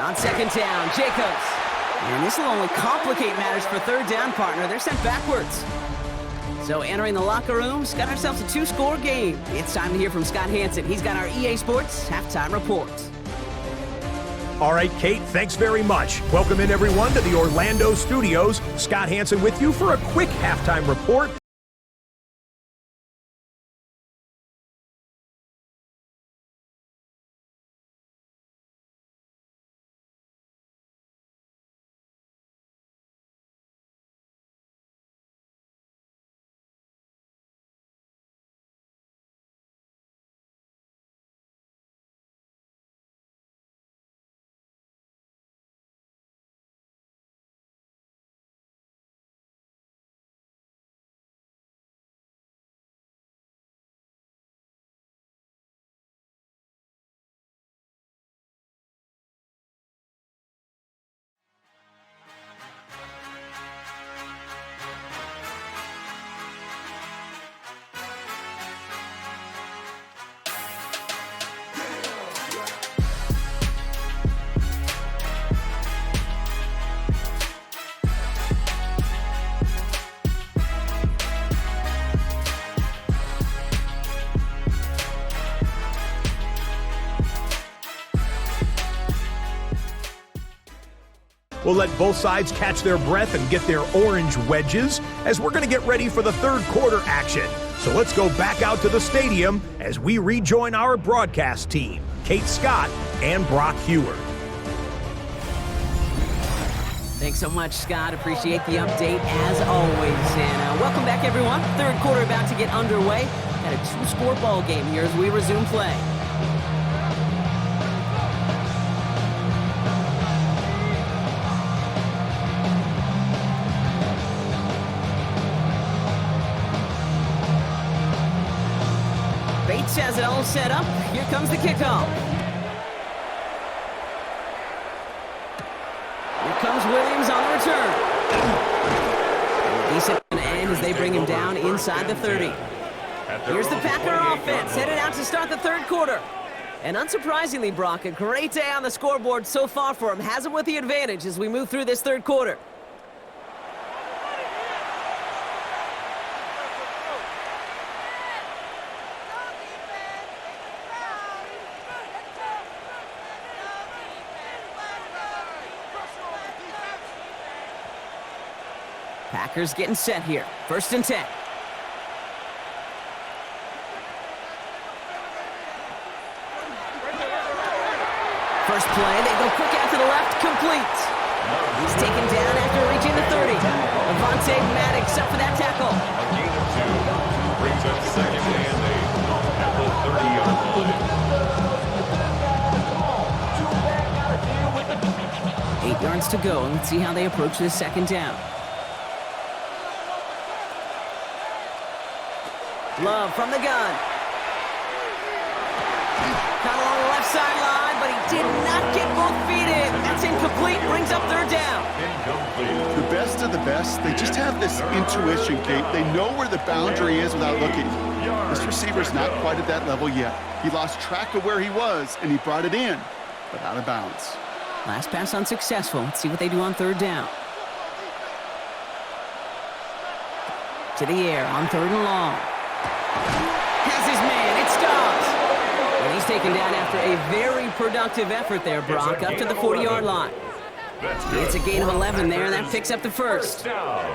On 2nd down, Jacobs. And this will only complicate matters for 3rd down, partner. They're sent backwards. So entering the locker room, got ourselves a 2-score game. It's time to hear from Scott Hansen. He's got our EA Sports halftime report. All right, Kate, thanks very much. Welcome in, everyone, to the Orlando studios. Scott Hansen with you for a quick halftime report. We'll let both sides catch their breath and get their orange wedges as we're going to get ready for the third quarter action. So let's go back out to the stadium as we rejoin our broadcast team, Kate Scott and Brock Hewer. Thanks so much, Scott. Appreciate the update as always. And welcome back, everyone. Third quarter about to get underway. Had a two-score ball game here as we resume play. Bates has it all set up. Here comes the kickoff. Here comes Williams on the return. Decent end as they bring him down inside the 30. Here's the Packer offense headed out to start the third quarter. And unsurprisingly, Brock, a great day on the scoreboard so far for him. Has him with the advantage as we move through this third quarter. Packers getting set here. 1st and 10. First play, they go quick out to the left, complete. He's taken down after reaching the 30. Avonte Maddox up for that tackle. A gain of 2 brings up 2nd and 8 at the 30-yard line. 8 yards to go. Let's see how they approach this 2nd down. Love from the gun. Caught along the left sideline, but he did not get both feet in. That's incomplete. Brings up 3rd down. Incomplete. The best of the best, they just have this intuition, Kate. They know where the boundary is without looking. This receiver's not quite at that level yet. He lost track of where he was, and he brought it in, but out of bounds. Last pass unsuccessful. Let's see what they do on 3rd down. To the air on 3rd and long. Has his man. It stops. And he's taken down after a very productive effort there, Brock, up to the 40-yard line. It's a gain of 11 there, and that picks up the first. Down.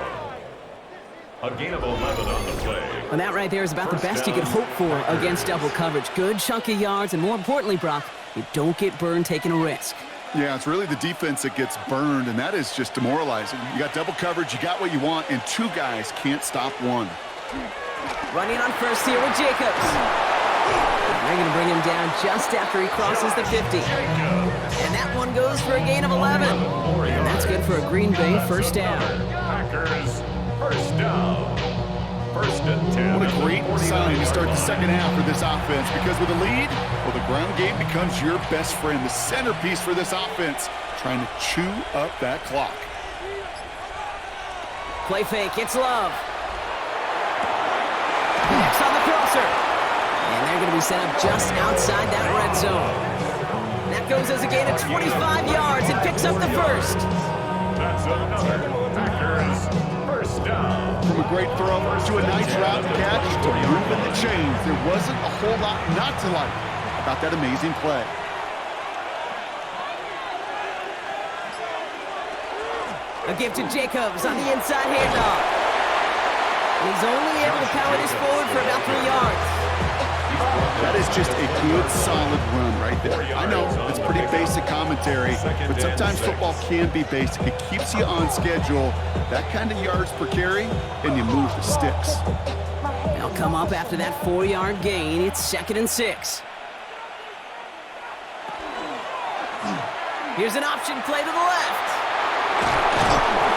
A gain of 11 on the play. And that right there is about the best you could hope for against double coverage. Good chunky yards, and more importantly, Brock, you don't get burned taking a risk. Yeah, it's really the defense that gets burned, and that is just demoralizing. You got double coverage, you got what you want, and 2 guys can't stop one. Running on first here with Jacobs. And they're going to bring him down just after he crosses the 50. And that one goes for a gain of 11. And that's good for a Green Bay 1st down. Packers 1st down. 1st and 10. What a great sign to start the 2nd half for this offense, because with a lead, well, the ground game becomes your best friend, the centerpiece for this offense, trying to chew up that clock. Play fake, it's Love. Next on the crosser. And they're going to be set up just outside that red zone. That goes as a gain of 25 yards and picks up the first. That's another Packers 1st down. From a great throw to a nice route catch to moving the chains, there wasn't a whole lot not to like about that amazing play. A give to Jacobs on the inside handoff. And he's only able to power this forward for about 3 yards. That is just a good, solid run right there. I know it's pretty basic commentary, but sometimes football can be basic. It keeps you on schedule. That kind of yards per carry, and you move the sticks. They'll come up after that 4-yard gain. It's 2nd and 6. Here's an option play to the left.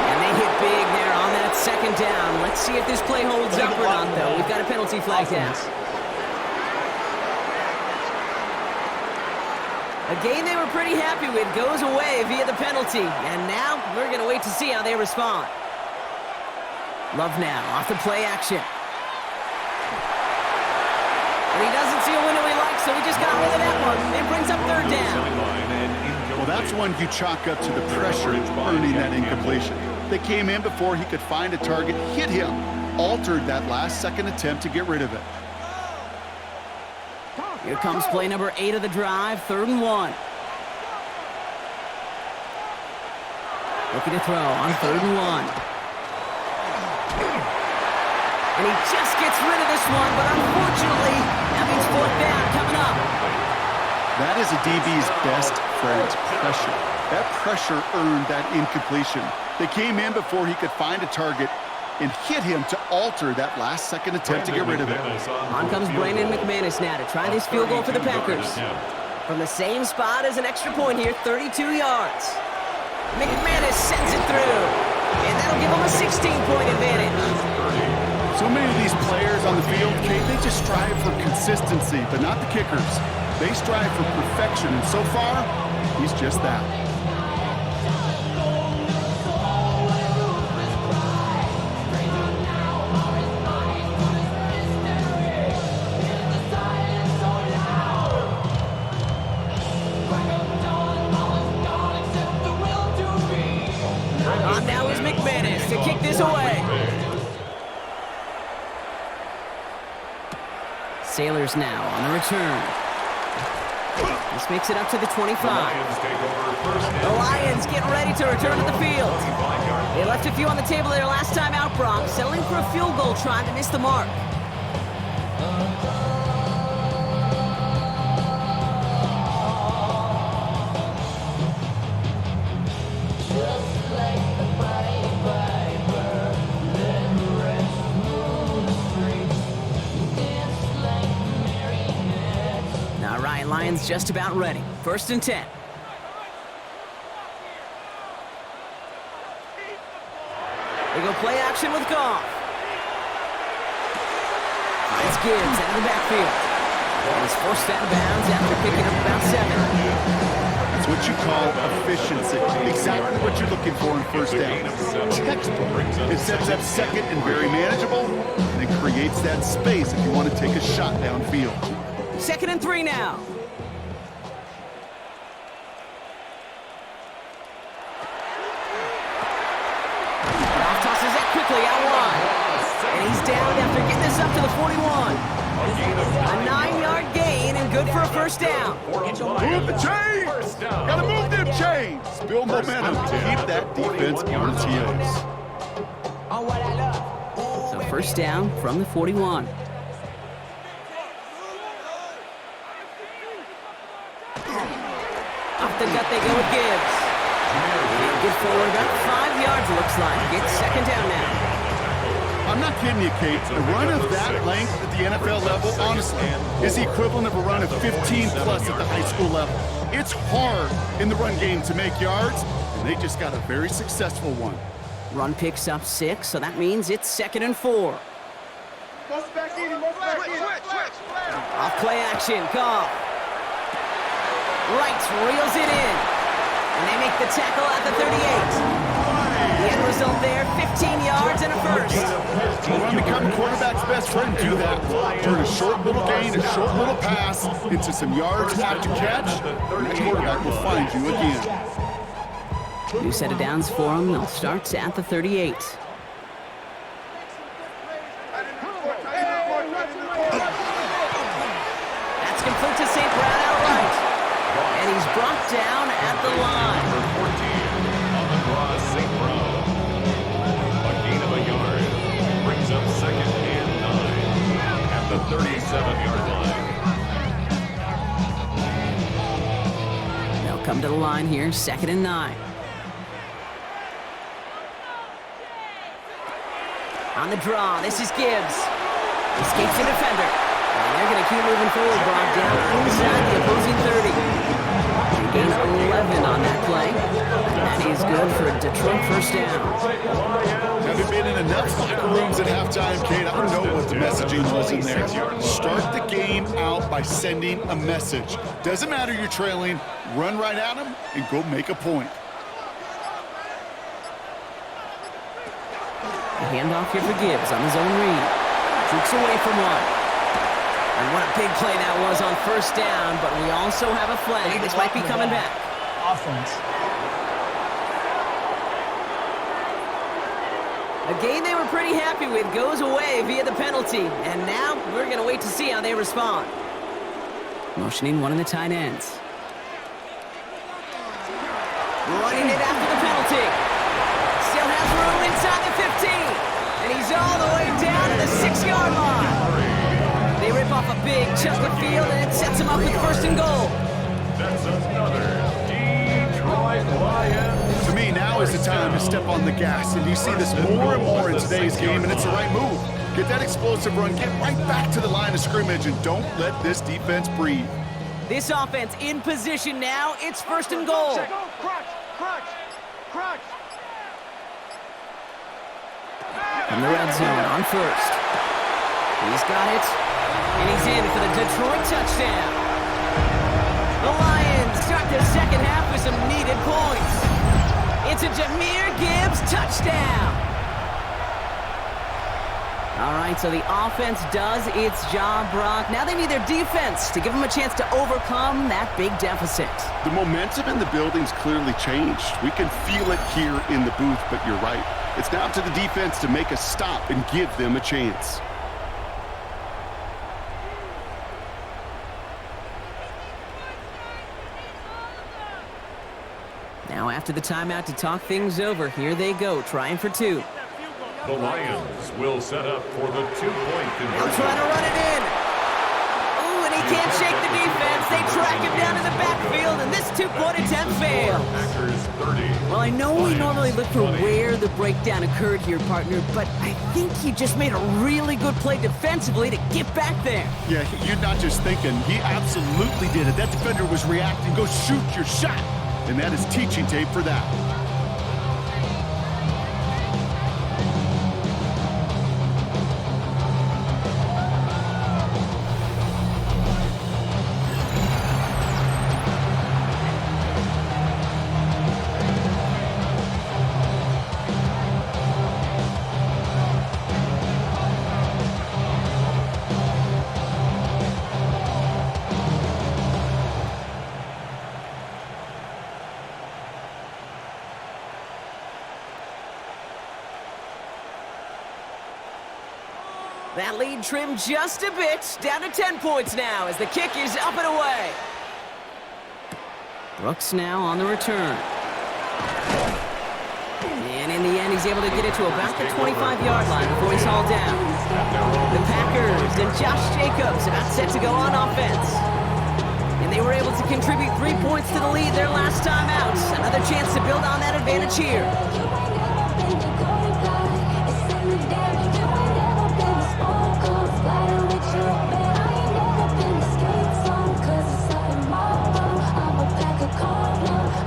And they hit big there on that 2nd down. Let's see if this play holds up or not, though. We've got a penalty flag down. A game they were pretty happy with goes away via the penalty. And now we're going to wait to see how they respond. Love now off the play action. And he doesn't see a window he likes, so he just got rid of that one. It brings up 3rd down. Well, that's one you chalk up to the pressure earning that incompletion. They came in before he could find a target, hit him, altered that last-second attempt to get rid of it. Here comes play number 8 of the drive, 3rd and 1. Looking to throw on 3rd and 1. And he just gets rid of this one, but unfortunately, that means 4th down coming up. That is a DB's best friend, pressure. That pressure earned that incompletion. They came in before he could find a target and hit him to alter that last-second attempt to get rid of it. On comes Brandon McManus now to try this field goal for the Packers. From the same spot as an extra point here, 32 yards. McManus sends it through, and that'll give him a 16-point advantage. So many of these players on the field, Kate, they just strive for consistency, but not the kickers. They strive for perfection, and so far, he's just that. On now is McManus to kick this away. Sailors now on the return. This makes it up to the 25. The Lions getting ready to return to the field. They left a few on the table their last time out, Brock, settling for a field goal trying to miss the mark. Lions just about ready. 1st and 10. They go play action with Goff. Finds Gibbs out of the backfield. And he's forced out of bounds after picking up about 7. That's what you call efficiency. Exactly what you're looking for in 1st down. Textbook. It sets up 2nd and very manageable, and it creates that space if you want to take a shot downfield. 2nd and 3 now. Out wide. And he's down after getting this up to the 41. A 9-yard gain and good for a 1st down. Move the chains! Gotta move them chains! Build momentum to keep that defense on its heels. So 1st down from the 41. Off the gut they go with Gibbs. Good forward, about 5 yards looks like. It's 2nd down now. I'm not kidding you, Kate. A run of that length at the NFL level, honestly, is the equivalent of a run of 15-plus at the high school level. It's hard in the run game to make yards, and they just got a very successful one. Run picks up 6, so that means it's 2nd and 4. Off play action, Goff. Wright reels it in. And they make the tackle at the 38. The end result there, 15 yards and a 1st. Well, run become quarterback's best friend. Do that. Turn a short little gain, a short little pass into some yards after catch, and that quarterback will find you again. New set of downs for them. They'll start at the 38. That's complete to St. Brown outright. And he's brought down at the line. Number 14, Amon-Ra St. Brown. A gain of a yard. Brings up 2nd and 9 at the 37-yard line. They'll come to the line here, 2nd and 9. On the draw, this is Gibbs. Escapes the defender. And they're going to keep moving forward, Brock, down inside the opposing 30. Gain 11 on that play. That is good for a Detroit 1st down. Having been in enough locker rooms at halftime, Kate, I don't know what the messaging was in there. Start the game out by sending a message. Doesn't matter you're trailing, run right at them and go make a point. The handoff here for Gibbs on his own read. Jukes away from one. And what a big play that was on 1st down, but we also have a flag. This might be coming back. Offense. A game they were pretty happy with goes away via the penalty. And now we're going to wait to see how they respond. Motioning one of the tight ends. Running it after the penalty. off a big chunk of field, and it sets him up with first and goal. That's another Detroit Lions. To me, now is the time to step on the gas, and you see this more and more in today's game, and it's the right move. Get that explosive run, get right back to the line of scrimmage, and don't let this defense breathe. This offense in position now. It's first and goal. From the red zone on first. He's got it, and he's in for the Detroit touchdown. The Lions start their second half with some needed points. It's a Jahmyr Gibbs touchdown. All right, so the offense does its job, Brock. Now they need their defense to give them a chance to overcome that big deficit. The momentum in the building's clearly changed. We can feel it here in the booth, but you're right. It's now to the defense to make a stop and give them a chance. Now after the timeout to talk things over, here they go, trying for two. The Lions will set up for the 2-point They'll conversion. try to run it in. Ooh, and he can't shake the defense. They track him down in the backfield, and this two-point attempt fails. Packers 30. Well, I know we normally look for where the breakdown occurred here, partner, but I think he just made a really good play defensively to get back there. Yeah, you're not just thinking. He absolutely did it. That defender was reacting. Go shoot your shot. And that is teaching tape for that. That lead trimmed just a bit, down to 10 points now as the kick is up and away. Brooks now on the return. And in the end, he's able to get it to about the 25-yard line before he's hauled down. The Packers and Josh Jacobs about set to go on offense. And they were able to contribute 3 points to the lead their last time out. Another chance to build on that advantage here.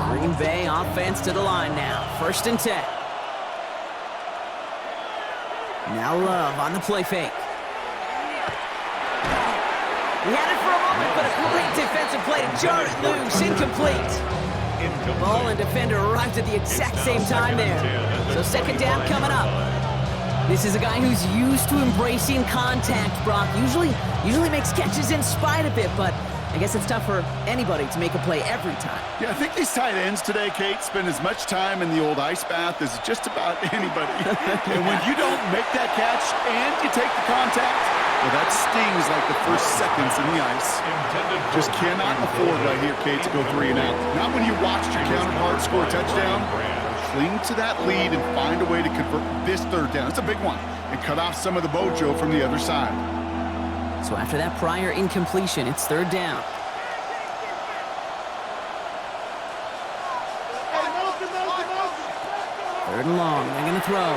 Green Bay offense to the line now. First and 10. Now Love on the play fake. He had it for a moment, but a great defensive play to jar it loose. Incomplete. Ball and defender arrived at the exact same time there. So second down coming up. This is a guy who's used to embracing contact, Brock. Usually makes catches in spite of it, but I guess it's tough for anybody to make a play every time. Yeah, I think these tight ends today, Kate, spend as much time in the old ice bath as just about anybody. And when you don't make that catch and you take the contact, well, that stings like the first seconds in the ice. Just cannot afford right here, Kate, to go 3 and out. Not when you watched your counterpart score a touchdown. Cling to that lead and find a way to convert this third down. It's a big one. And cut off some of the mojo from the other side. So after that prior incompletion, it's third down. Third and long, they're going to throw.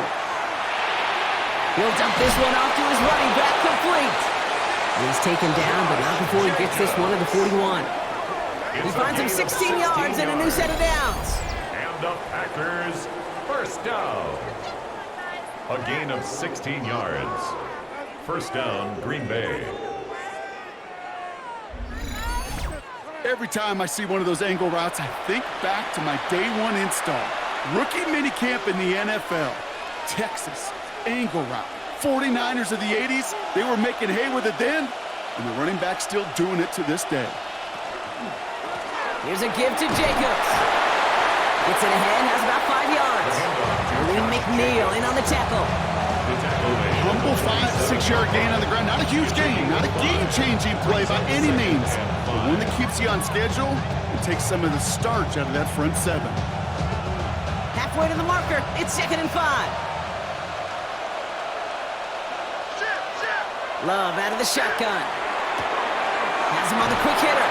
He'll dump this one off to his running back, complete. And he's taken down, but not before he gets this one to the 41. He finds him 16 yards and a new set of downs. And the Packers first down. A gain of 16 yards. First down, Green Bay. Every time I see one of those angle routes, I think back to my day one install. Rookie minicamp in the NFL. Texas, angle route. 49ers of the 80s, they were making hay with it then, and the running back still doing it to this day. Here's a give to Jacobs. Gets it ahead, has about 5 yards. Lee McNeil in on the tackle. Humble 5 to 6 yard gain on the ground. Not a huge gain, not a game-changing play by any means, but one that keeps you on schedule and takes some of the starch out of that front seven. Halfway to the marker, it's 2nd and 5. Love out of the shotgun. him on the quick hitter.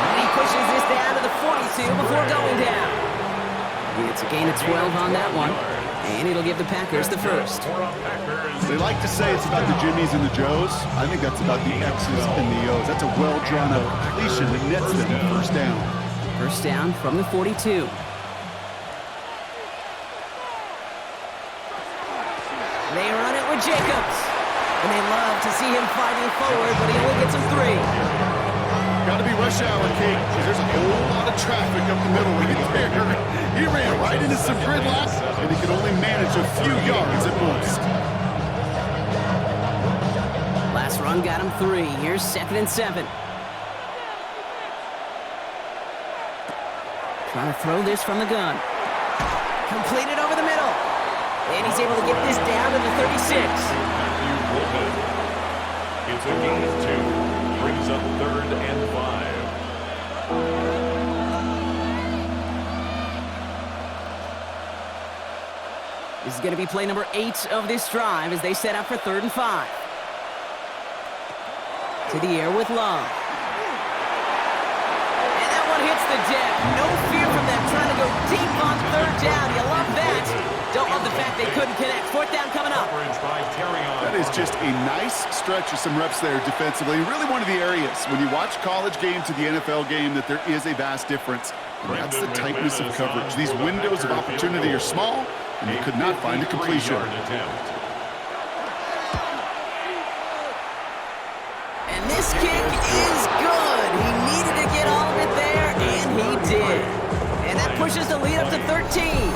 And he pushes this down to the 42 before going down. It's a gain of 12 on that one. And it'll give the Packers the first. They like to say it's about the Jimmies and the Joes. I think that's about the X's and the O's. That's a well-drawn-up completion that nets them the first down. First down from the 42. They run it with Jacobs. And they love to see him fighting forward, but he only gets them 3. Got to be rush hour, Kate, because there's a whole lot of traffic up the middle right there. He ran right into some gridlock, and he could only manage a few yards at most. Last run got him 3. Here's 2nd and 7. Trying to throw this from the gun. Completed over the middle. And he's able to get this down to the 36. It's a gain of 2. Brings up 3rd and 5. This is going to be play number 8 of this drive as they set up for 3rd and 5. To the air with Love. And that one hits the deck. No fear from them trying to go deep on 3rd down. You love that. Don't love the fact they couldn't connect. 4th down coming up. That is just a nice stretch of some reps there defensively. Really one of the areas when you watch college game to the NFL game that there is a vast difference. And that's the tightness of coverage. These windows of opportunity are small, and they could not find a completion. And this kick is good. He needed to get all of it there, and he did. And that pushes the lead up to 13.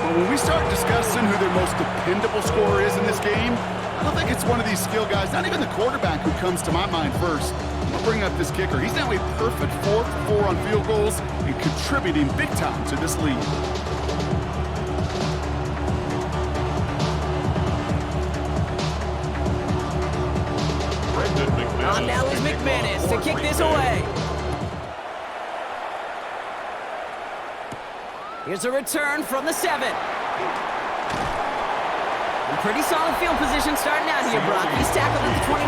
Well, when we start discussing who their most dependable scorer is in this game, I don't think it's one of these skill guys, not even the quarterback who comes to my mind first. I'll bring up this kicker. He's now a perfect 4 for 4 on field goals and contributing big time to this lead. On now is McManus to kick this away. Here's a return from the 7. And pretty solid field position starting out here, Brock. He's tackled at the 29.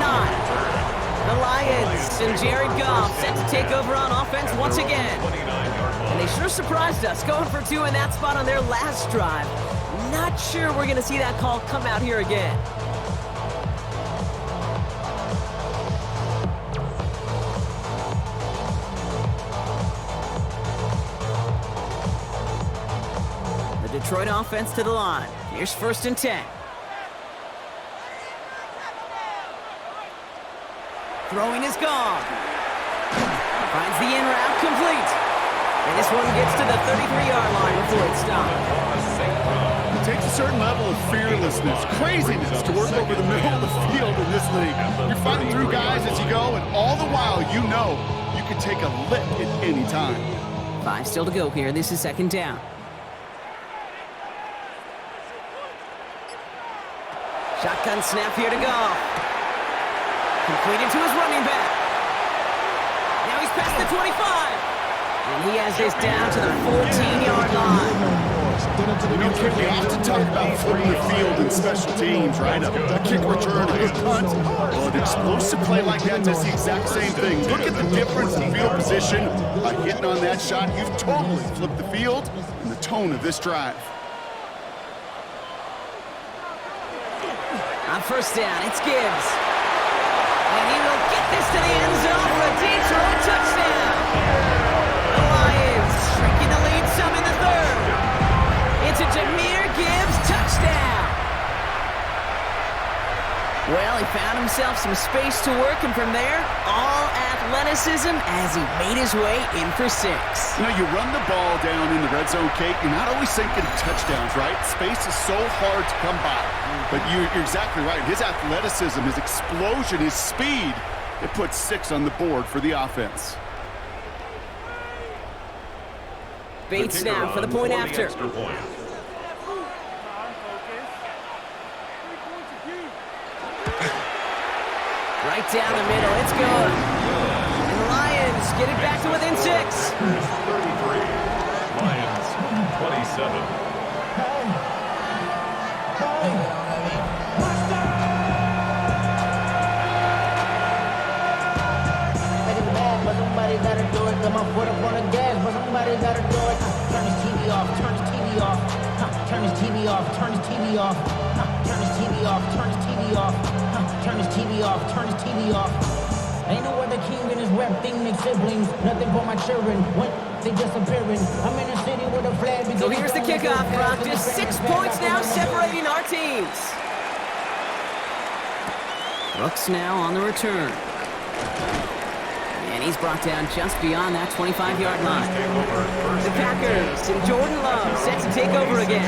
The Lions and Jared Goff set to take over on offense once again. And they sure surprised us, going for 2 in that spot on their last drive. Not sure we're going to see that call come out here again. Detroit offense to the line. Here's 1st and 10. Throwing is gone. Finds the in route complete. And this one gets to the 33-yard line before it's stopped. It takes a certain level of fearlessness, craziness to work over the middle of the field in this league. You're fighting through guys as you go, and all the while you know you can take a lick at any time. 5 still to go here. This is 2nd down. Shotgun snap here to go. Completed to his running back. Now he's past the 25. And he has this down to the 14-yard line. You know, Kip, we often talk about flipping the field in special teams, right? A kick return, a good punt. Well, an explosive play like that does the exact same thing. Look at the difference in field position. By hitting on that shot, you've totally flipped the field and the tone of this drive. On 1st down, it's Gibbs. And he will get this to the end zone for a Detroit touchdown. The Lions shrinking the lead some in the 3rd. It's a Jahmyr Gibbs touchdown. Well, he found himself some space to work, and from there, all athleticism as he made his way in for 6. You know, you run the ball down in the red zone, Kate, you're not always thinking touchdowns, right? Space is so hard to come by. But you're exactly right. His athleticism, his explosion, his speed, it puts 6 on the board for the offense. Bates now for the point after. Right down the middle, it's good. And the Lions get it back to within 6. 33. Lions, 27. Turn his TV off, turn his TV off. Turn his TV off, turn his TV off. Turn his TV off, turn his TV off. Ain't no other king in this rap thing, make siblings. Nothing for my children. What? They disappearing. I'm in a city with a flag. So here's the kickoff, Brock. Just 6 points now separating our teams. Brooks now on the return. And he's brought down just beyond that 25-yard line. The Packers and Jordan Love set to take over again.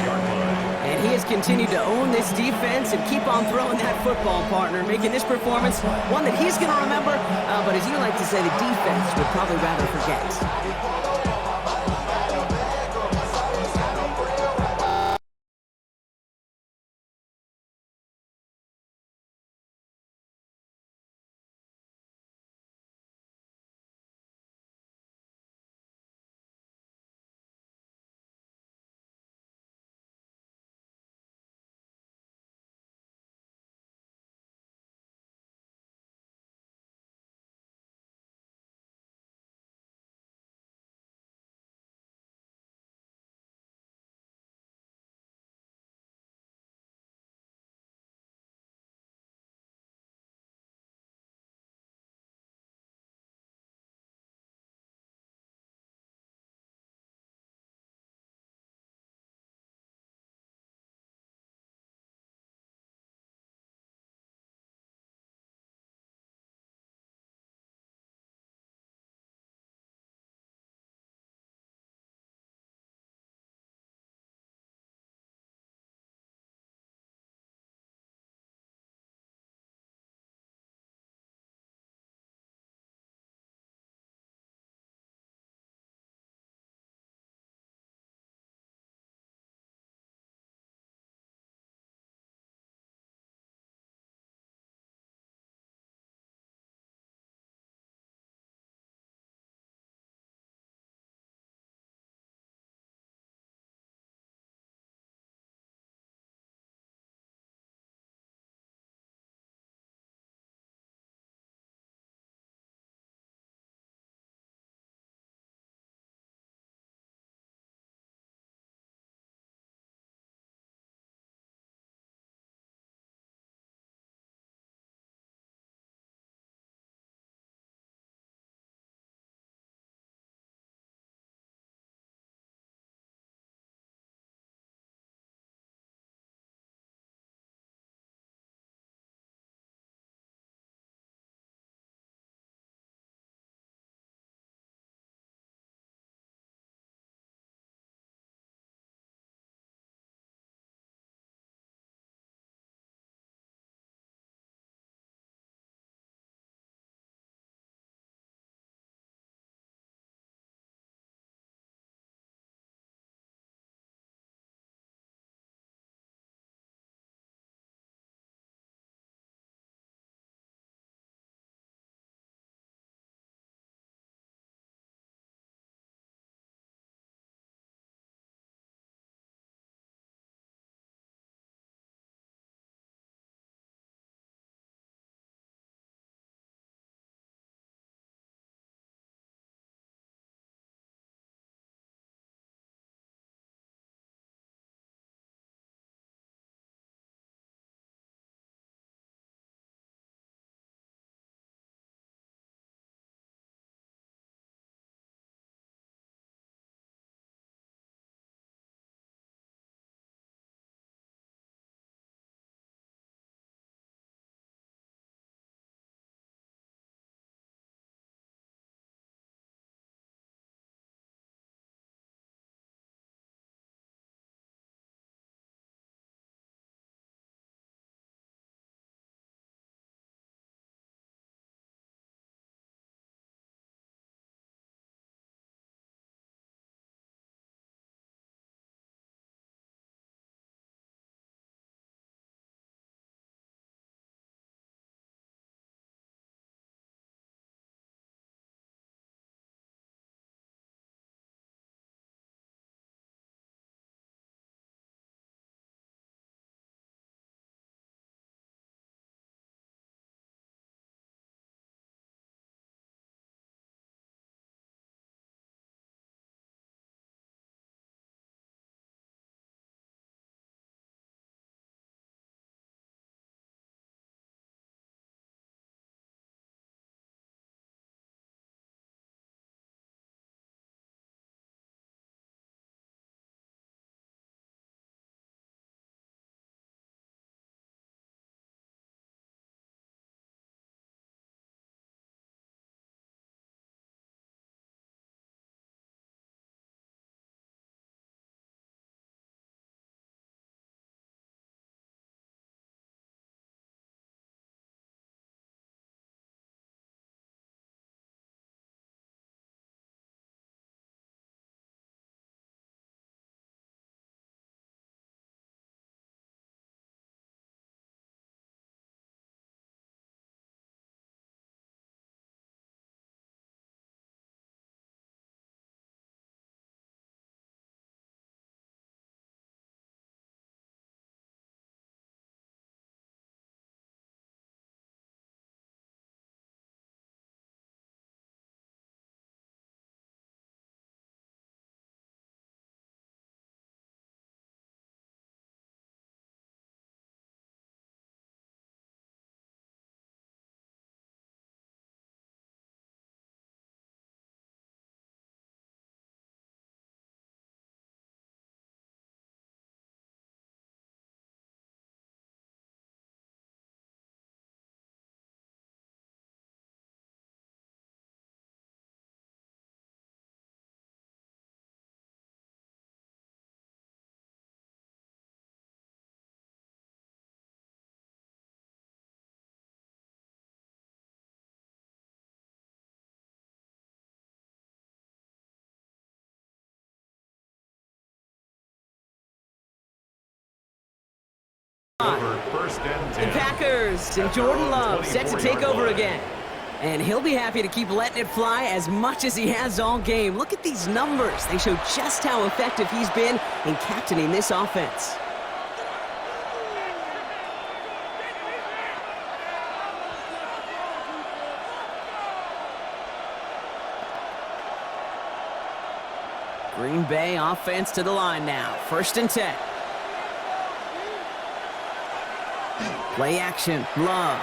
And he has continued to own this defense and keep on throwing that football, partner, making this performance one that he's going to remember, but as you like to say, the defense would probably rather forget. First and The 10. Packers and Jordan Love set to take over again. And he'll be happy to keep letting it fly as much as he has all game. Look at these numbers. They show just how effective he's been in captaining this offense. Green Bay offense to the line now. First and 10. Play action. Love.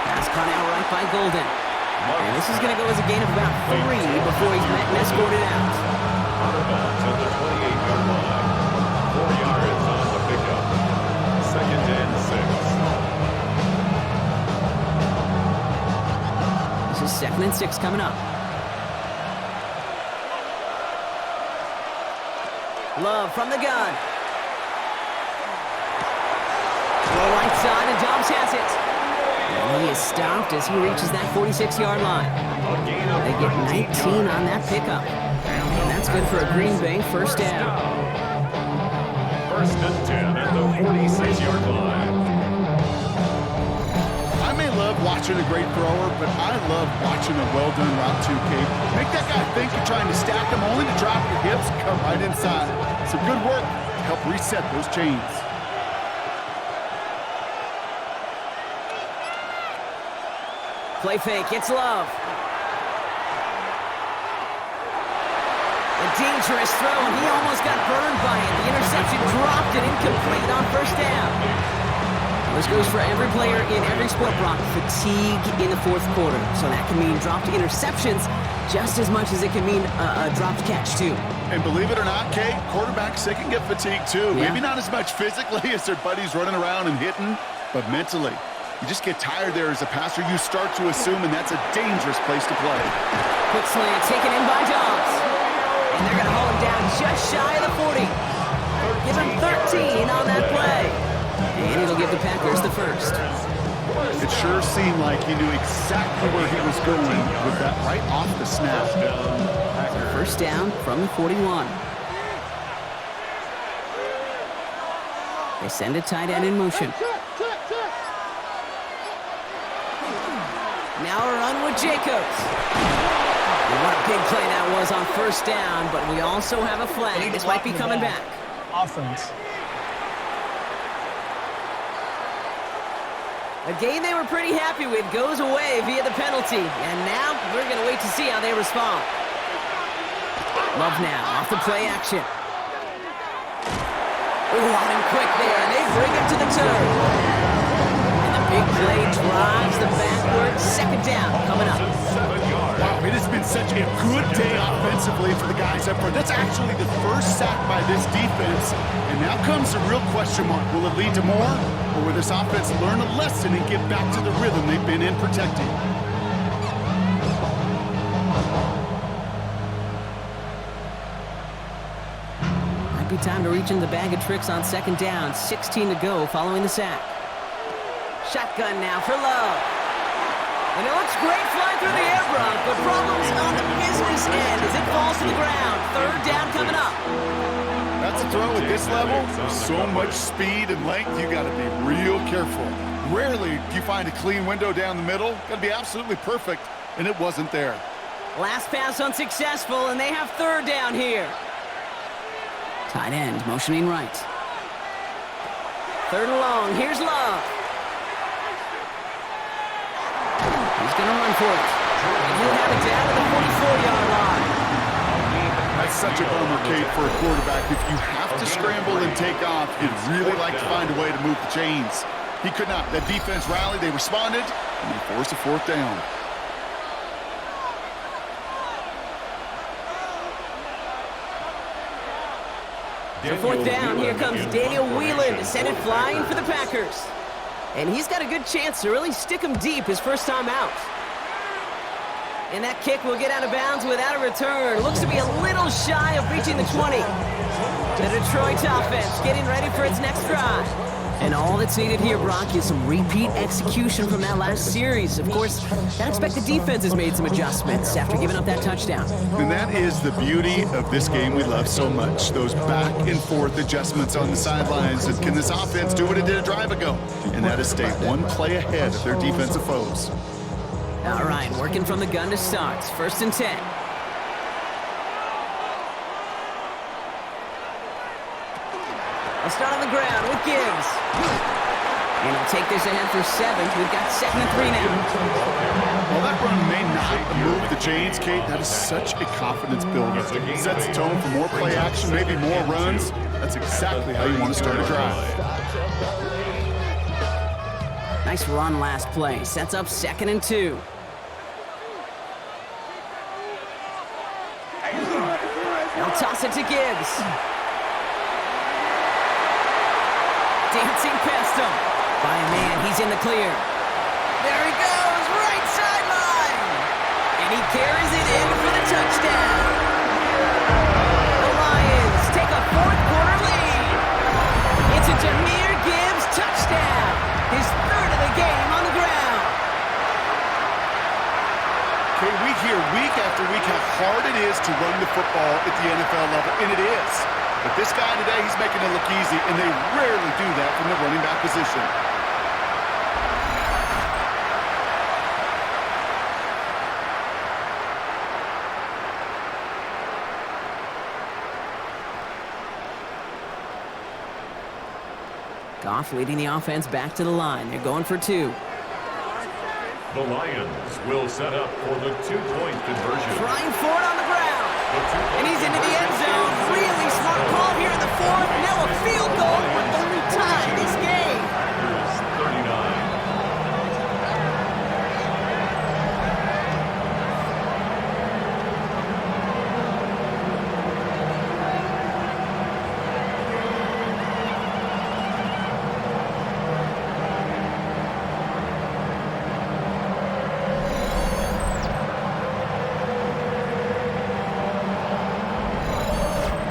Pass caught out right by Golden. And this is going to go as a gain of about 3 before he's met and escorted out. Out of bounds at the 28-yard line. 4 yards on the pickup. Second and 6. This is second and 6 coming up. Love from the gun. Throw right side, and Dobbs has it. And he is stopped as he reaches that 46-yard line. They get 19 on that pickup. And that's good for a Green Bay first down. First and 10 at the 46-yard line. I may love watching a great thrower, but I love watching a well-done route too, Kate. Make that guy think you're trying to stack him only to drop your hips and come right inside. Some good work to help reset those chains. Play fake, it's Love. A dangerous throw, and he almost got burned by it. The interception dropped it incomplete on first down. This goes for every player in every sport, Brock. Fatigue in the fourth quarter. So that can mean dropped interceptions just as much as it can mean a dropped catch, too. And believe it or not, Kate, quarterbacks, they can get fatigued, too. Yeah. Maybe not as much physically as their buddies running around and hitting, but mentally. You just get tired there as a passer. You start to assume, and that's a dangerous place to play. Quick slant taken in by Dobbs. And they're going to haul him down just shy of the 40. Give him 13 on that play. And it'll give the Packers the first. It sure seemed like he knew exactly where he was going with that right off the snap. First down from the 41. They send a tight end in motion. Now a run with Jacobs. And what a big play that was on first down, but we also have a flag. This might be coming back. Offense. A game they were pretty happy with goes away via the penalty. And now we're going to wait to see how they respond. Love now off the play action. Oh, on him quick there. They bring him to the turn. And the big play drives them backward. Second down coming up. Wow, it has been such a good day offensively for the guys up front. That's actually the first sack by this defense. And now comes the real question mark. Will it lead to more? Or will this offense learn a lesson and get back to the rhythm they've been in protecting? Might be time to reach in the bag of tricks on second down. 16 to go following the sack. Shotgun now for Love. And it looks great flying through the air, Brock, but problems on the business end as it falls to the ground. Third down coming up. That's a throw at this level. With so much speed and length, you got to be real careful. Rarely do you find a clean window down the middle. Got to be absolutely perfect, and it wasn't there. Last pass unsuccessful, and they have third down here. Tight end motioning right. Third and long. Here's Love. He's going to run for it. And he'll have it down to the 44-yard line. That's such a bummer, Kate, for a quarterback. If you have to scramble and take off, you'd really like to find a way to move the chains. He could not. That defense rallied, they responded, and they forced a fourth down. So fourth down, here comes Daniel Whelan to send it flying for the Packers. And he's got a good chance to really stick him deep his first time out. And that kick will get out of bounds without a return. Looks to be a little shy of reaching the 20. The Detroit offense getting ready for its next drive. And all that's needed here, Brock, is some repeat execution from that last series. Of course, I expect the defense has made some adjustments after giving up that touchdown. And that is the beauty of this game we love so much, those back and forth adjustments on the sidelines. And can this offense do what it did a drive ago? And that is stay one play ahead of their defensive foes. All right, working from the gun to start. 1st and 10. They'll start on the ground with Gibbs. And he'll take this ahead for 7. We've got 2nd and 3 now. While that run may not move the chains, Kate, that is such a confidence builder. It sets the tone for more play action, maybe more runs. That's exactly how you want to start a drive. Nice run last play. Sets up 2nd and 2. They'll toss it to Gibbs. Dancing past him. By a man, he's in the clear. There he goes, right sideline. And he carries it in for the touchdown. The Lions take a 4th quarter lead. It's a Jahmyr Gibbs touchdown. His 3rd of the game on the ground. Okay, we hear week after week how hard it is to run the football at the NFL level, and it is. But this guy today, he's making it look easy, and they rarely do that from the running back position. Goff leading the offense back to the line. They're going for 2. The Lions will set up for the 2-point conversion. Trying for it on the ground. And he's into the end zone. Really smart call here in the 4th. Now a field goal would only tie this game. Packers 39.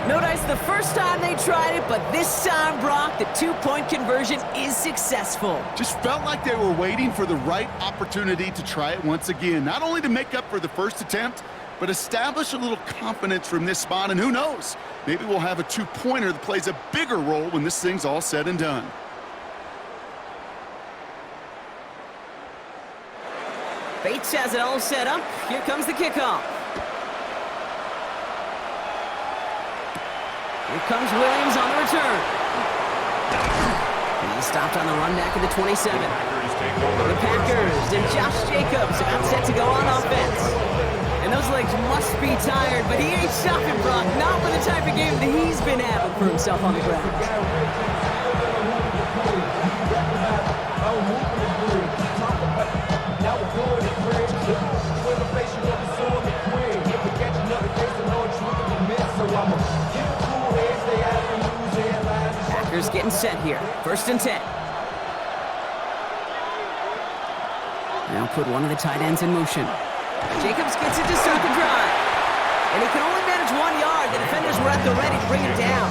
Notice the first time they tried it, but this time, Brock, the 2-point conversion is successful. Just felt like they were waiting for the right opportunity to try it once again. Not only to make up for the first attempt, but establish a little confidence from this spot. And who knows, maybe we'll have a 2-pointer that plays a bigger role when this thing's all said and done. Bates has it all set up. Here comes the kickoff. Here comes Williams on the return. And he's stopped on the run back at the 27. The Packers and Josh Jacobs about set to go on offense. And those legs must be tired, but he ain't stopping, Brock. Not with the type of game that he's been having for himself on the ground. Packers getting set here. 1st and 10. Now put one of the tight ends in motion. Jacobs gets it to start the drive. And he can only manage 1 yard. The defenders were at the ready to bring it down.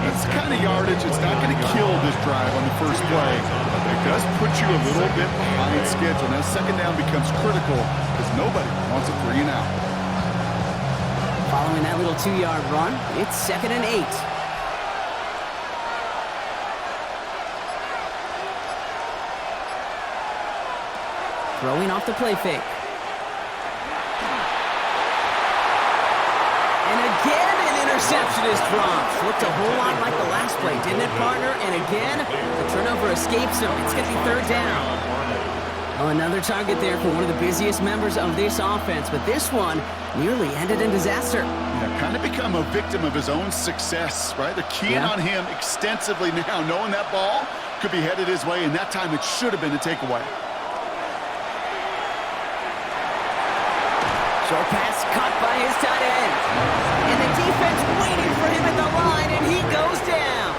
That's the kind of yardage that's not going to kill this drive on the first play. But it does put you a little bit behind schedule. Now, 2nd down becomes critical because nobody wants a 3 and out. Following that little 2-yard run, it's 2nd and 8. Throwing off the play fake. And again, an interception is dropped. Looked a whole lot like the last play, didn't it, partner? And again, the turnover escapes him. It's going to be 3rd down. Well, another target there for one of the busiest members of this offense, but this one nearly ended in disaster. Yeah, kind of become a victim of his own success, right? They're keying on him extensively now, knowing that ball could be headed his way, and that time it should have been a takeaway. Short pass caught by his tight end. And the defense waiting for him at the line, and he goes down.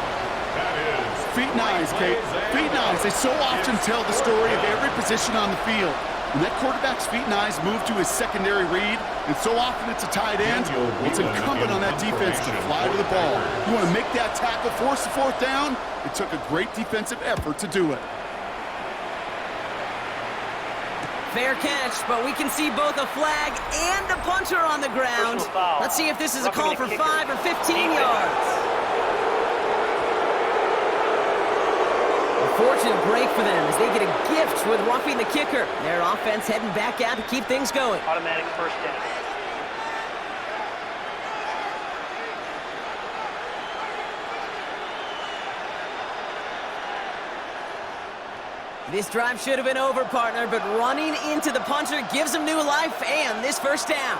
Feet and eyes, Kate. Feet and eyes. They so often tell the story of every position on the field. When that quarterback's feet and eyes move to his secondary read, and so often it's a tight end, it's incumbent on that defense to fly to the ball. You want to make that tackle, force the fourth down. It took a great defensive effort to do it. Fair catch, but we can see both a flag and a punter on the ground. Let's see if this is a call for 5 or 15 yards. A fortunate break for them as they get a gift with roughing the kicker. Their offense heading back out to keep things going. Automatic first down. This drive should have been over, partner, but running into the punter gives him new life and this first down.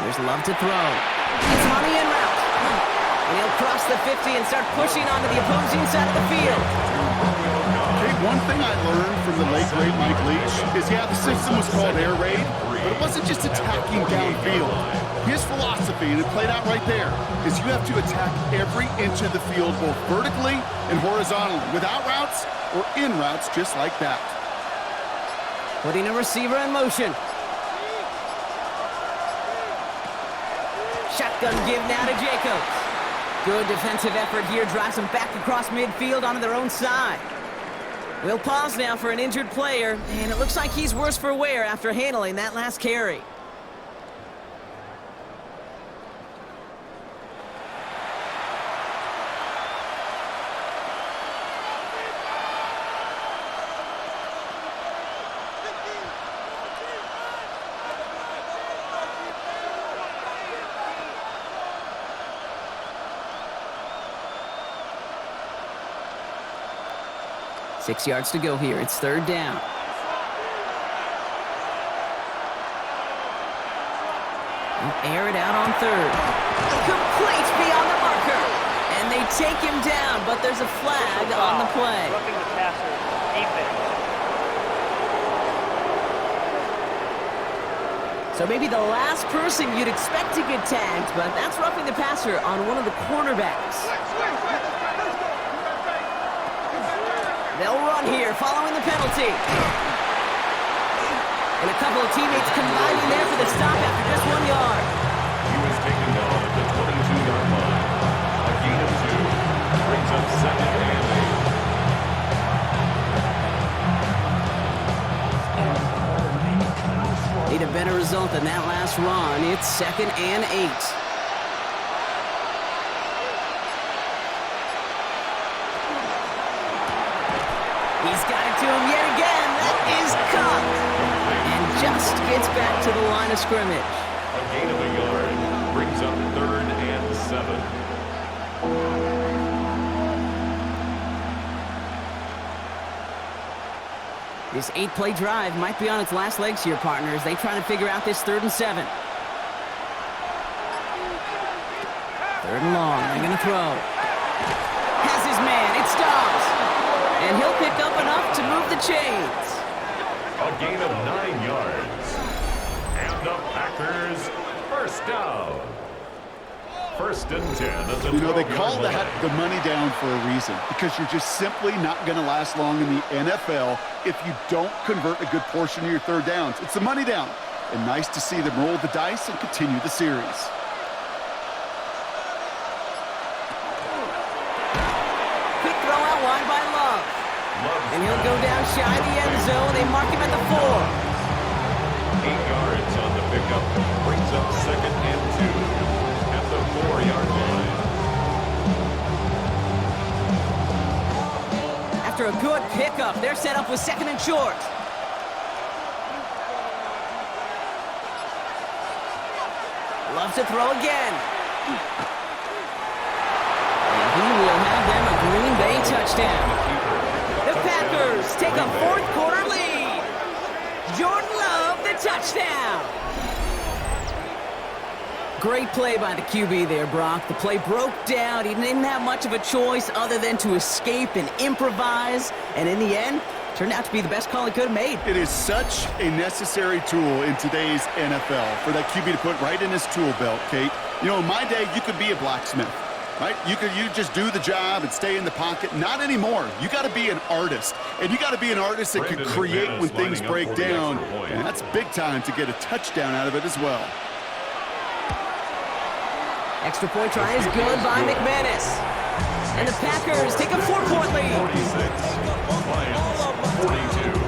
There's Love to throw. It's money en route. And he'll cross the 50 and start pushing onto the opposing side of the field. Hey, one thing I learned from the late, great Mike Leach is, yeah, the system was called air raid, but it wasn't just attacking downfield. His philosophy, and it played out right there, is you have to attack every inch of the field, both vertically and horizontally, without routes or in routes, just like that. Putting a receiver in motion. Shotgun give now to Jacobs. Good defensive effort here, drives them back across midfield onto their own side. We'll pause now for an injured player, and it looks like he's worse for wear after handling that last carry. Six yards to go here. It's third down. And air it out on third. Complete beyond the marker. And they take him down, but there's a flag on the play. Roughing the passer, defense. So maybe the last person you'd expect to get tagged, but that's roughing the passer on one of the cornerbacks. They'll run here, following the penalty. And a couple of teammates combining there for the stop after just 1 yard. He was taken down at the 22-yard line. A gain of 2 brings up second and 8. Need a better result than that last run. It's second and 8. He's got it to him yet again. That is caught. And just gets back to the line of scrimmage. A gain of 1 yard brings up third and 7. This 8-play drive might be on its last legs here, partners. They try to figure out this 3rd and 7. 3rd and long. They're going to throw. Has his man. It stops. And he'll pick up enough to move the chains. A gain of 9 yards. And the Packers first down. First and 10 at the 12-yard line. You know, they call that the money down for a reason, because you're just simply not going to last long in the NFL if you don't convert a good portion of your third downs. It's the money down. And nice to see them roll the dice and continue the series. Quick throw out wide by Love. And he'll go down shy of the end zone. They mark him at the 4. 8 yards on the pickup. Brings up second and 2 at the 4-yard line. After a good pickup, they're set up with second and short. Love to throw again. And he will have them a Green Bay touchdown. The Packers take a 4th quarter lead. Jordan Love, the touchdown. Great play by the QB there, Brock. The play broke down. He didn't have much of a choice other than to escape and improvise. And in the end, turned out to be the best call he could have made. It is such a necessary tool in today's NFL for that QB to put right in his tool belt, Kate. You know, in my day, you could be a blacksmith. right? You just do the job and stay in the pocket. Not anymore. You got to be an artist, and you got to be an artist that can create when things break down, and that's big time to get a touchdown out of it as well. Extra point try is good by McManus. And the Packers take a 4-point lead. 46, Lions 42.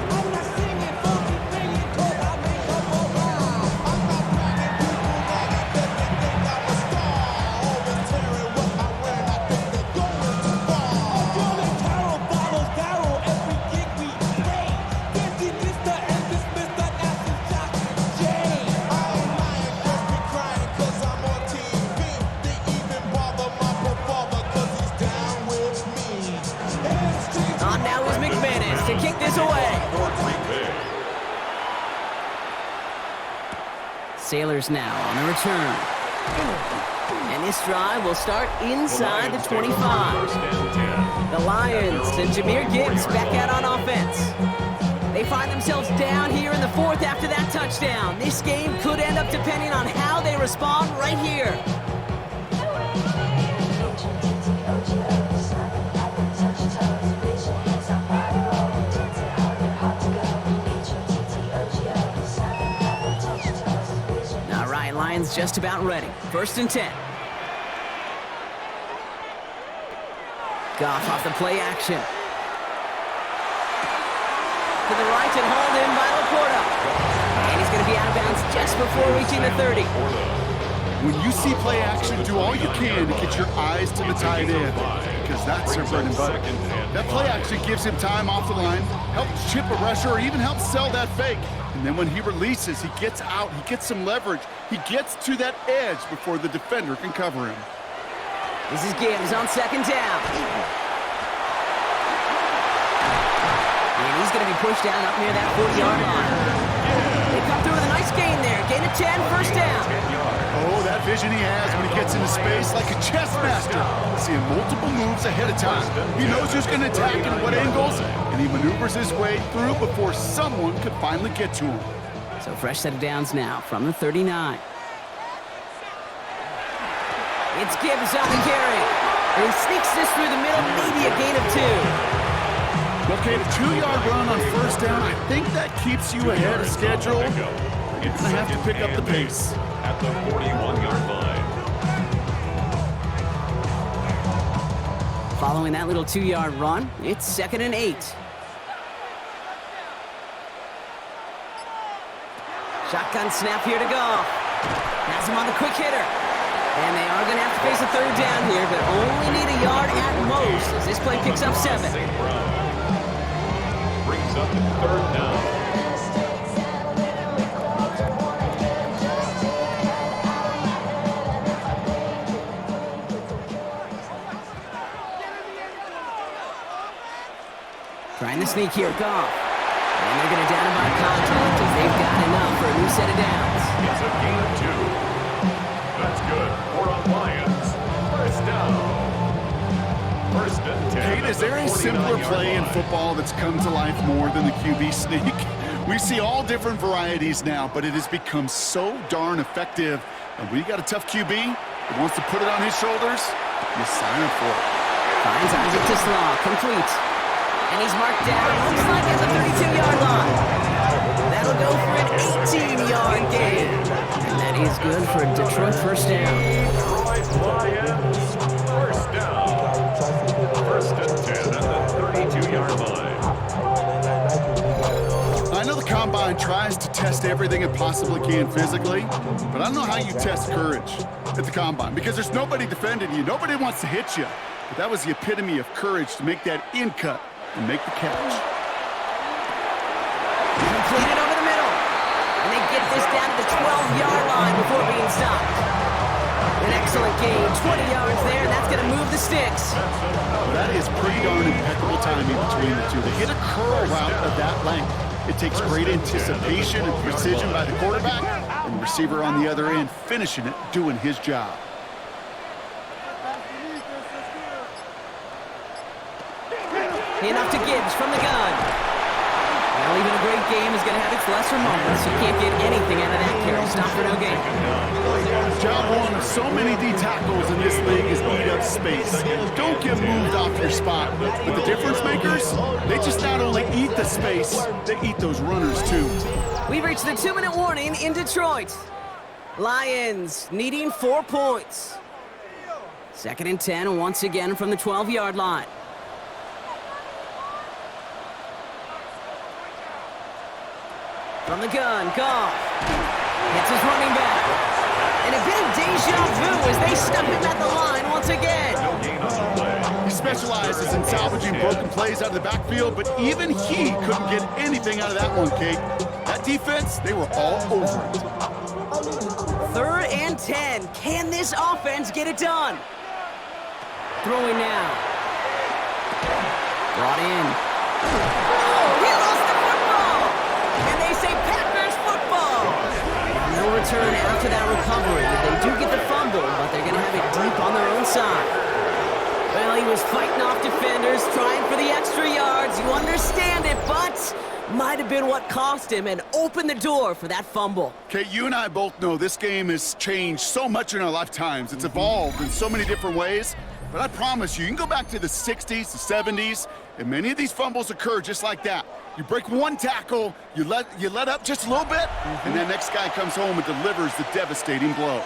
To kick this away. Sailors now on the return. And this drive will start inside the 25. The Lions and Jahmyr Gibbs back out on offense. They find themselves down here in the fourth after that touchdown. This game could end up depending on how they respond right here. Lions just about ready. 1st and 10. Goff off the play action. To the right and hauled in by Laporta. And he's going to be out of bounds just before reaching the 30. When you see play action, do all you can to get your eyes to the tight end, because that's their bread and butter. That play action gives him time off the line, helps chip a rusher, or even helps sell that fake. And then when he releases, he gets out, he gets some leverage. He gets to that edge before the defender can cover him. This is Gibbs on 2nd down. And he's going to be pushed down up near that 40-yard line. They come through with a nice gain there. Gain of 10, 1st down. Oh, that vision he has when he gets into space like a chess master. Seeing multiple moves ahead of time. He knows who's going to attack and what angles, and he maneuvers his way through before someone could finally get to him. So fresh set of downs now from the 39. It's Gibbs on the carry. And he sneaks this through the middle, maybe a gain of 2. Okay, the 2-yard run on 1st down, I think that keeps you ahead of schedule. You're going to have to pick up the pace. At the 41-yard line. Following that little 2-yard run, it's 2nd and 8. Shotgun snap here to go. Has him on the quick hitter. And they are going to have to face a 3rd down here, but only need a yard at most as this play picks up 7. Brings up 3rd down. Trying to sneak here, Goff. And they're going to down him by contact as they've got enough for a new set of downs. It's a gain of 2. That's good for a Lions. 1st down. 1st and 10. Kate, is there a simpler play in football that's come to life more than the QB sneak? We see all different varieties now, but it has become so darn effective. And when you got a tough QB that wants to put it on his shoulders, you sign up for it. Finds Isaac to Slaw, complete. And he's marked down, looks like at the 32-yard line. That'll go for an 18-yard gain. And that is good for a Detroit 1st down. Detroit Lions, 1st down. 1st and 10 at the 32-yard line. I know the Combine tries to test everything it possibly can physically, but I don't know how you test courage at the Combine, because there's nobody defending you. Nobody wants to hit you. But that was the epitome of courage to make that in cut and make the catch. Completed over the middle. And they get this down to the 12-yard line before being stopped. An excellent gain, 20 yards there, and that's going to move the sticks. That is pretty darn impeccable timing between the two. They hit a curl route of that length. It takes great anticipation and precision by the quarterback, and the receiver on the other end finishing it, doing his job. Enough to Gibbs from the gun. Well, even a great game is going to have its lesser moments. You can't get anything out of that carry. Stop for no gain. Job one of so many D tackles in this league is eat up space. Don't get moved off your spot. But the difference makers, they just not only eat the space, they eat those runners too. We've reached the 2-minute warning in Detroit. Lions needing 4 points. 2nd and 10 once again from the 12-yard line. From the gun, Goff. Hits his running back. And a bit of deja vu as they step him at the line once again. He specializes in salvaging broken plays out of the backfield, but even he couldn't get anything out of that one, Kate. That defense, they were all over it. 3rd and 10. Can this offense get it done? Throwing now. Brought in. Oh, he lost the football! And they say Packers football! No return after that recovery. They do get the fumble, but they're going to have it deep on their own side. Well, he was fighting off defenders, trying for the extra yards. You understand it, but might have been what cost him and opened the door for that fumble. Okay, you and I both know this game has changed so much in our lifetimes. It's evolved in so many different ways. But I promise you, you can go back to the 60s, the 70s, and many of these fumbles occur just like that. You break one tackle, you let up just a little bit, and the next guy comes home and delivers the devastating blow.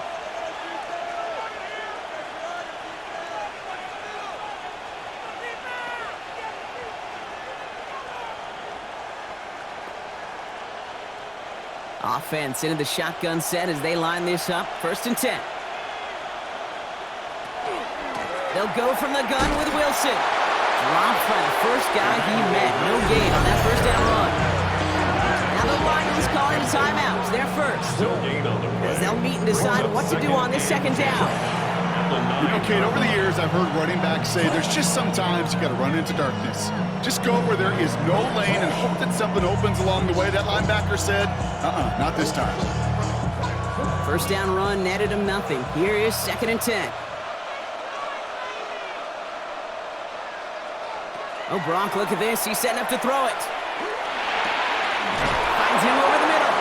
Offense into the shotgun set as they line this up. 1st and 10. They'll go from the gun with Wilson. Dropped by the first guy he met. No gain on that 1st down run. Now the Lions calling a timeout. They're first. No gain on the play. As they'll meet and decide what to do on this 2nd down. You know, Kate, over the years, I've heard running backs say there's just sometimes you got to run into darkness. Just go where there is no lane and hope that something opens along the way. That linebacker said, not this time. 1st down run netted him nothing. Here is 2nd and 10. Oh, Gronk, look at this. He's setting up to throw it. Finds him over the middle.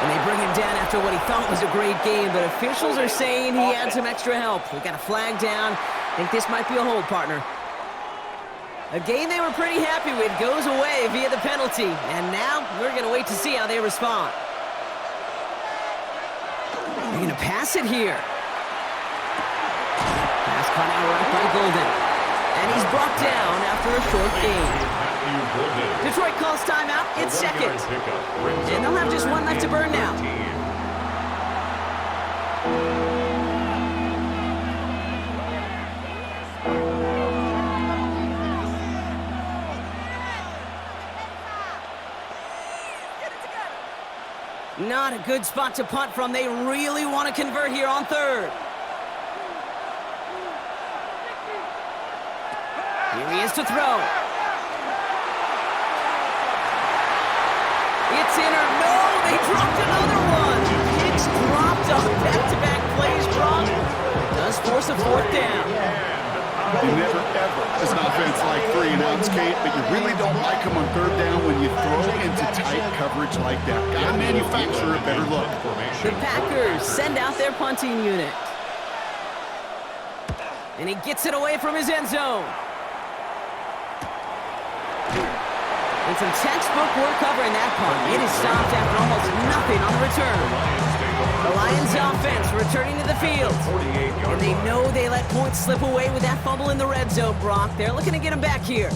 And they bring him down after what he thought was a great game, but officials are saying he had some extra help. We got a flag down. I think this might be a hold, partner. A game they were pretty happy with goes away via the penalty. And now we're going to wait to see how they respond. They're going to pass it here. Pass caught out right by Golden. And he's brought down after a short gain. Detroit calls timeout. It's 2nd. And they'll have just one left to burn now. Not a good spot to punt from. They really want to convert here on 3rd. Here he is to throw. It's in or no, they dropped another one. Kicks dropped on back-to-back plays, Brock. Does force a 4th down. You never, ever, as an offense, like 3 and outs, Kate, but you really don't like them on 3rd down when you throw into tight coverage like that. Got to manufacture a better look. The Packers send out their punting unit. And he gets it away from his end zone. And some textbook work covering that punt. It is stopped after almost nothing on the return. The Lions offense returning to the field. And they know they let points slip away with that fumble in the red zone, Brock. They're looking to get him back here.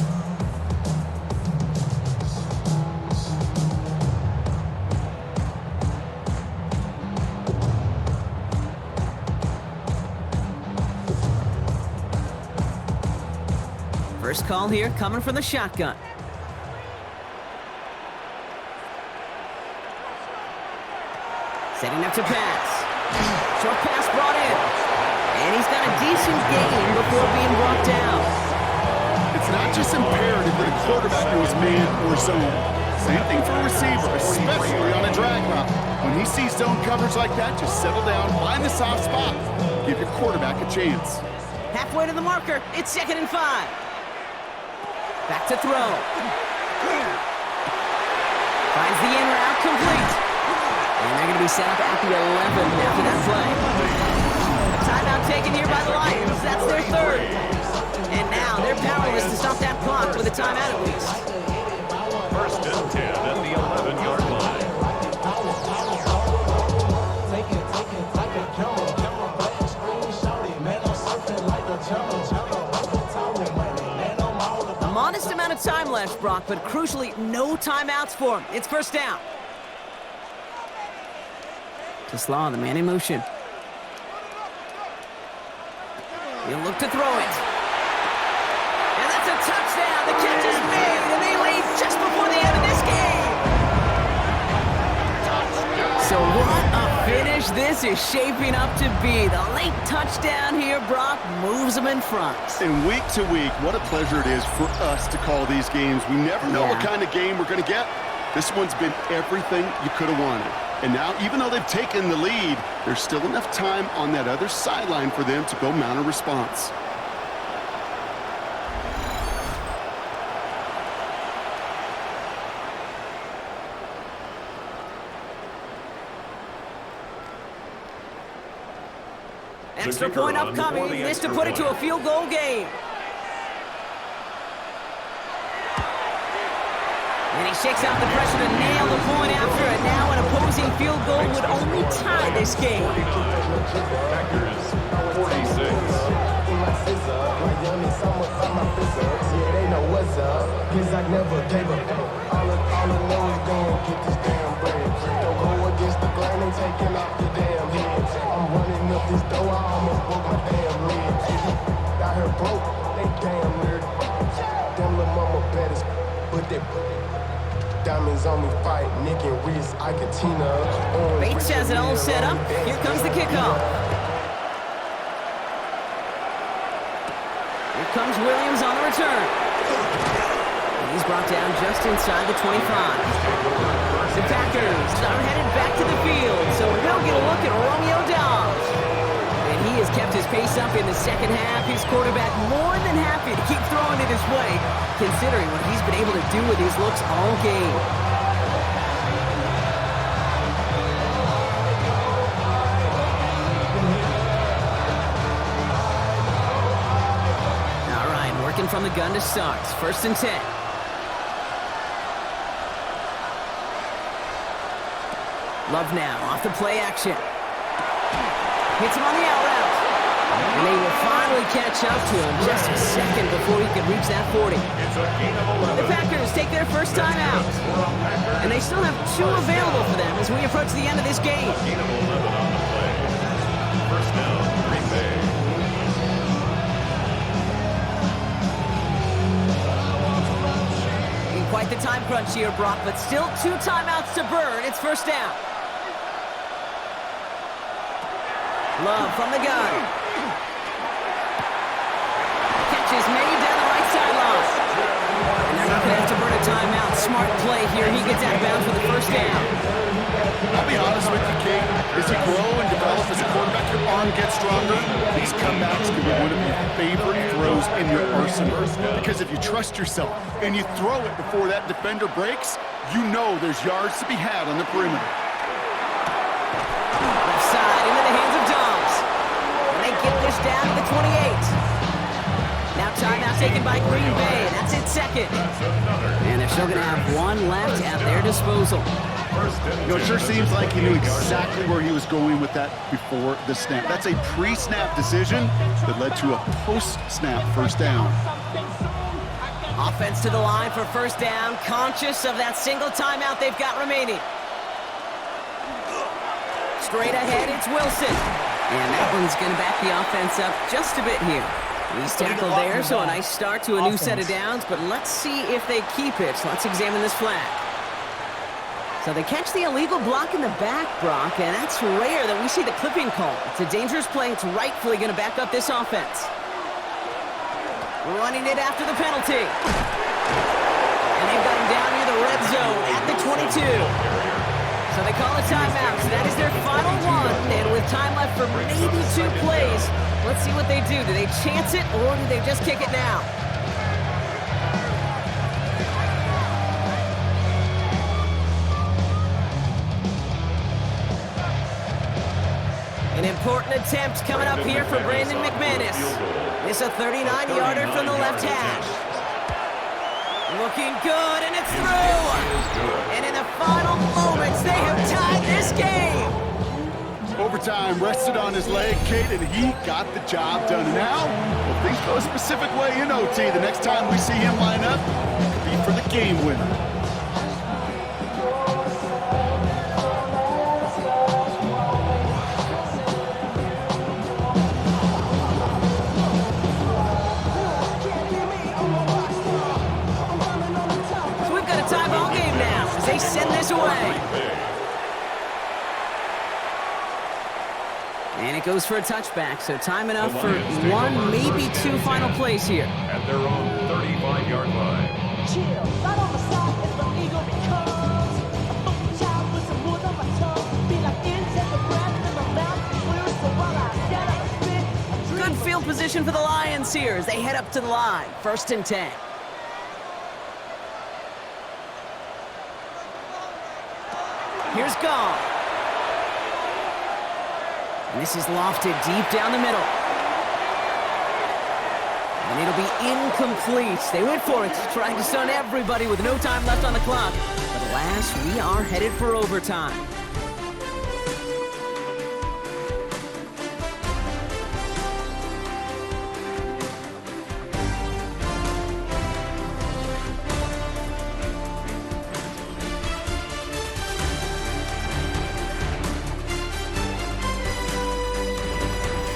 First call here coming from the shotgun. Setting up to pass. Short pass brought in. And he's got a decent gain before being brought down. It's not just imperative that a quarterback knows man or zone. Same thing for a receiver, especially on a drag route. When he sees zone coverage like that, just settle down, find the soft spot. Give your quarterback a chance. Halfway to the marker. It's 2nd and 5. Back to throw. Finds the in route complete. And they're going to be set up at the 11 after that play. A timeout at least. First and 10 at the 11-yard line. A modest amount of time left, Brock, but crucially, no timeouts for him. It's first down. To Slaw, the man in motion. He'll look to throw it. And that's a touchdown. The catch is made, and they lead just before the end of this game. So what a finish this is shaping up to be. The late touchdown here, Brock, moves them in front. And week to week, what a pleasure it is for us to call these games. We never know what kind of game we're going to get. This one's been everything you could have wanted. And now, even though they've taken the lead, there's still enough time on that other sideline for them to go mount a response. Extra point upcoming. This to put it to a field goal game. And he shakes out the pressure to nail the point after it. Now an opposing field goal would only tie this game. Packers 46. Diamonds on me fight, Nick and Reese, Iketina. Bates has it all set up. Here comes the kickoff. Here comes Williams on the return. And he's brought down just inside the 25. The Packers are headed back to the field, so we'll get a look at Romeo Dobbs. And he has kept his pace up in the second half. His quarterback more than happy to keep throwing it his way, considering what he's been able to do with his looks all game. All right, working from the gun to start. First and 10. Love now, off the play action. Hits him on the out route. And they will finally catch up to him just a second before he can reach that 40. It's a gain of 11. The Packers take their first time out. And they still have 2 available for them as we approach the end of this game. Gain of 11 on the play. First down, Green Bay. In quite the time crunch here, Brock, but still 2 timeouts to burn. It's first down. Love from the gun. Catch is made down the right sideline. And they're not going to have to burn a timeout. Smart play here. He gets out of bounds with the first down. I'll be honest with you, King. As you grow and develop as a quarterback, your arm gets stronger. These comebacks can be one of your favorite throws in your arsenal. Because if you trust yourself and you throw it before that defender breaks, you know there's yards to be had on the perimeter. Left side into the hands of Dobbs. And they get this down to the 28. Now timeout taken by Green Bay. That's it, second. And they're still going to have 1 left at their disposal. You know, it sure seems like he knew exactly where he was going with that before the snap. That's a pre-snap decision that led to a post-snap first down. Offense to the line for first down, conscious of that single timeout they've got remaining. Straight ahead, it's Wilson. And that one's going to back the offense up just a bit here. He's tackled there, so a nice start to a new set of downs, but let's see if they keep it. So let's examine this flag. So they catch the illegal block in the back, Brock, and that's rare that we see the clipping call. It's a dangerous play. It's rightfully going to back up this offense. Running it after the penalty. And they've got him down near the red zone at the 22. So they call a timeout. So that is their final one. And with time left for maybe 2 plays, let's see what they do. Do they chance it, or do they just kick it now? An important attempt coming up here for Brandon McManus. It's a 39-yarder from the left hash. Looking good, and it's through. And in the final moments, they have tied this game. Overtime rested on his leg, Kate, and he got the job done. Now, if things go a specific way in OT, the next time we see him line up, it could be for the game winner. They send this away. And it goes for a touchback, so time enough for one, maybe two final plays here. At their own 35-yard line. Chill, right on the side is the eagle because a funky child with some wood on my tongue. Be like insect, the breath in my mouth, clear so while I get up and spit. Good field position for the Lions here as they head up to the line. 1st and 10. Here's Gall. And this is lofted deep down the middle. And it'll be incomplete. They went for it, trying to stun everybody with no time left on the clock. But alas, we are headed for overtime.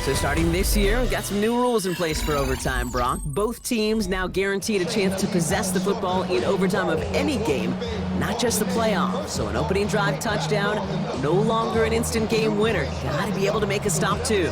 So starting this year, we've got some new rules in place for overtime, Brock. Both teams now guaranteed a chance to possess the football in overtime of any game, not just the playoffs. So an opening drive touchdown, no longer an instant game winner. Gotta be able to make a stop too.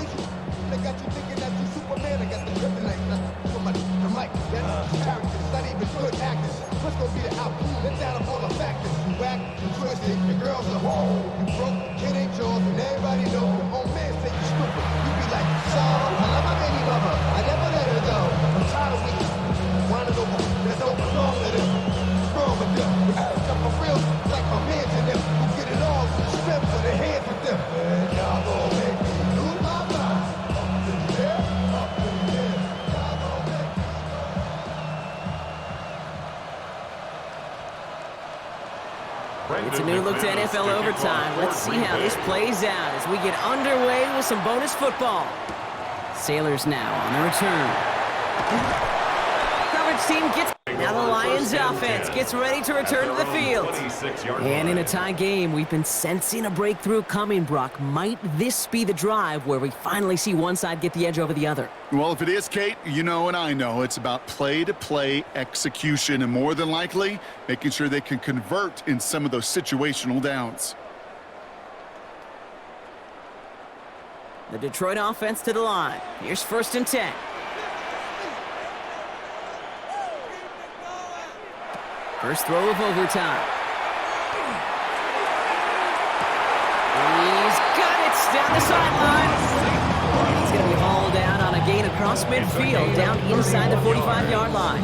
It's a new look to NFL overtime. Let's see how this plays out as we get underway with some bonus football. Sailors now on the return. Coverage team gets... Now the Lions offense gets ready to return to the field. And in a tie game, we've been sensing a breakthrough coming, Brock. Might this be the drive where we finally see one side get the edge over the other? Well, if it is, Kate, you know and I know it's about play-to-play execution and more than likely making sure they can convert in some of those situational downs. The Detroit offense to the line. Here's 1st and 10. First throw of overtime. He's got it down the sideline. He's going to be hauled down on a gain across midfield, down inside the 45-yard line.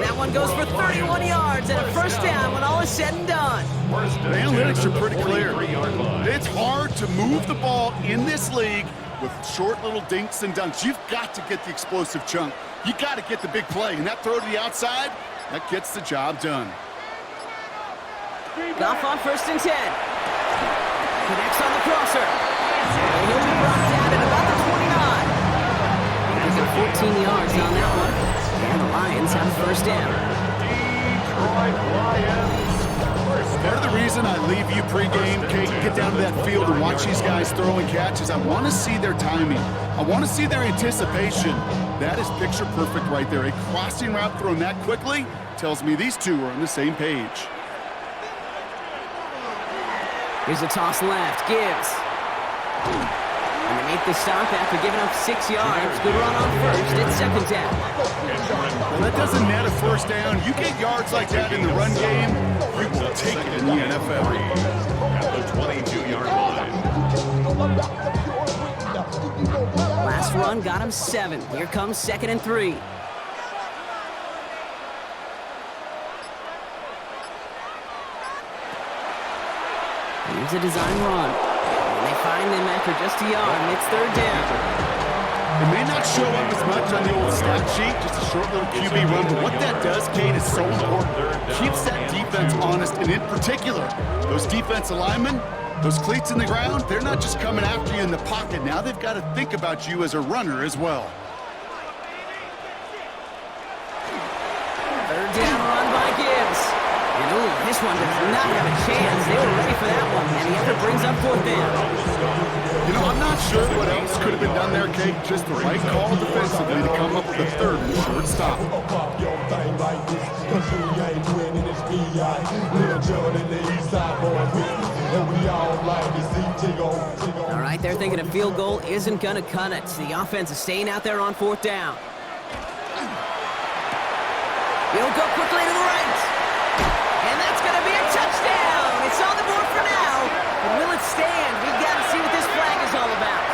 That one goes for 31 yards and a 1st down when all is said and done. The analytics are pretty clear. It's hard to move the ball in this league with short little dinks and dunks. You've got to get the explosive chunk. You got to get the big play, and that throw to the outside, that gets the job done. Goff on 1st and 10. Connects on the crosser. And he'll be brought down at about the 29. He's at 14 yards on that one. And the Lions have 1st down. Part of the reason I leave you pregame, Kate, get down to that field and watch these guys throw and catch is I want to see their timing. I want to see their anticipation. That is picture perfect right there. A crossing route thrown that quickly tells me these two are on the same page. Here's a toss left. Gibbs. And they make the stop after giving up 6 yards. Good run on 1st. It's 2nd down. Well, that doesn't net a 1st down. You get yards like that in the run game, you will take it in the NFL. At the 22-yard line. Last run got him 7. Here comes 2nd and 3. Here's a design run. And they find them after just a yard, and it's 3rd down. It may not show up as much on the old stat sheet, just a short little QB run, but what that does, Kate, is so important. Keeps that defense honest, and in particular, those defensive linemen, those cleats in the ground, they're not just coming after you in the pocket. Now they've got to think about you as a runner as well. Third down run by Gibbs. And ooh, this one does not have a chance. They were ready for that one, and the effort brings up fourth down. You know, I'm not sure what else could have been done there, Kate. Just the right call defensively to come up with a third and short stop. All right, they're thinking a field goal isn't going to cut it. The offense is staying out there on fourth down. He'll go quickly to the right. And that's going to be a touchdown. It's on the board for now. But will it stand? We've got to see what this flag is all about.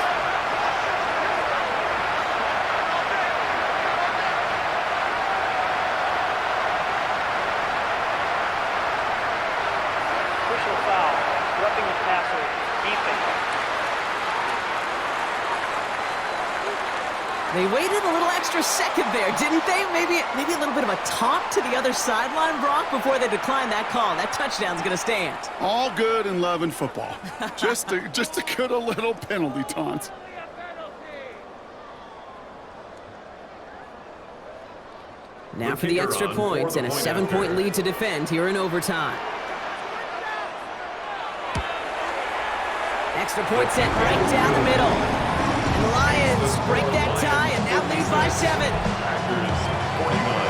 Personal foul. Roughing the passer. Defense. They waited a little extra second there, didn't they? Maybe a little bit of a taunt to the other sideline, Brock, before they declined that call. That touchdown's going to stand. All good in love and football. just a good little penalty taunt. Now for the extra points and a 7-point lead to defend here in overtime. Extra point set right down the middle. And the Lions break that tie and now lead by 7. Packers 49.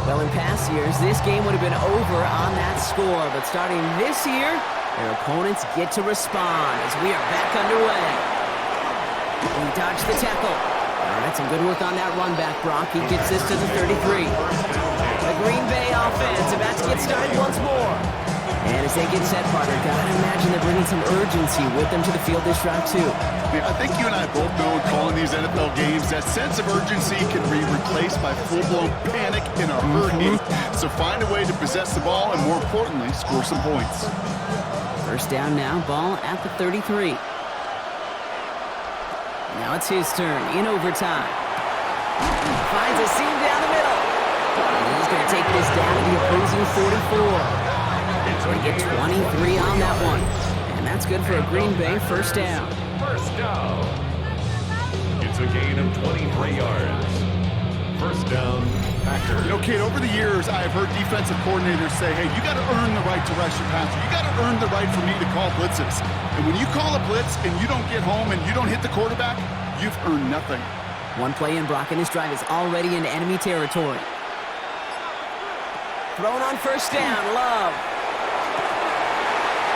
Well, in past years, this game would have been over on that score. But starting this year, their opponents get to respond as we are back underway. He dodged the tackle. All right, some good work on that run back, Brock. He gets this to the 33. The Green Bay offense about to get started once more. And as they get set, partner, gotta imagine they're bringing some urgency with them to the field this drive, too. I think you and I both know in calling these NFL games, that sense of urgency can be replaced by full-blown panic in a hurry. So find a way to possess the ball and, more importantly, score some points. First down now, ball at the 33. Now it's his turn in overtime. Finds a seam down the middle. And he's going to take this down to the opposing 44. They get 23 on that one. And that's good for a Green Bay first down. First down. It's a gain of 23 yards. First down, Packers. You know, Kate, over the years, I've heard defensive coordinators say, hey, you got to earn the right to rush your passer. You got to earn the right for me to call blitzes. And when you call a blitz and you don't get home and you don't hit the quarterback, you've earned nothing. One play in, Brock, and this drive is already into enemy territory. Thrown on first down, Love.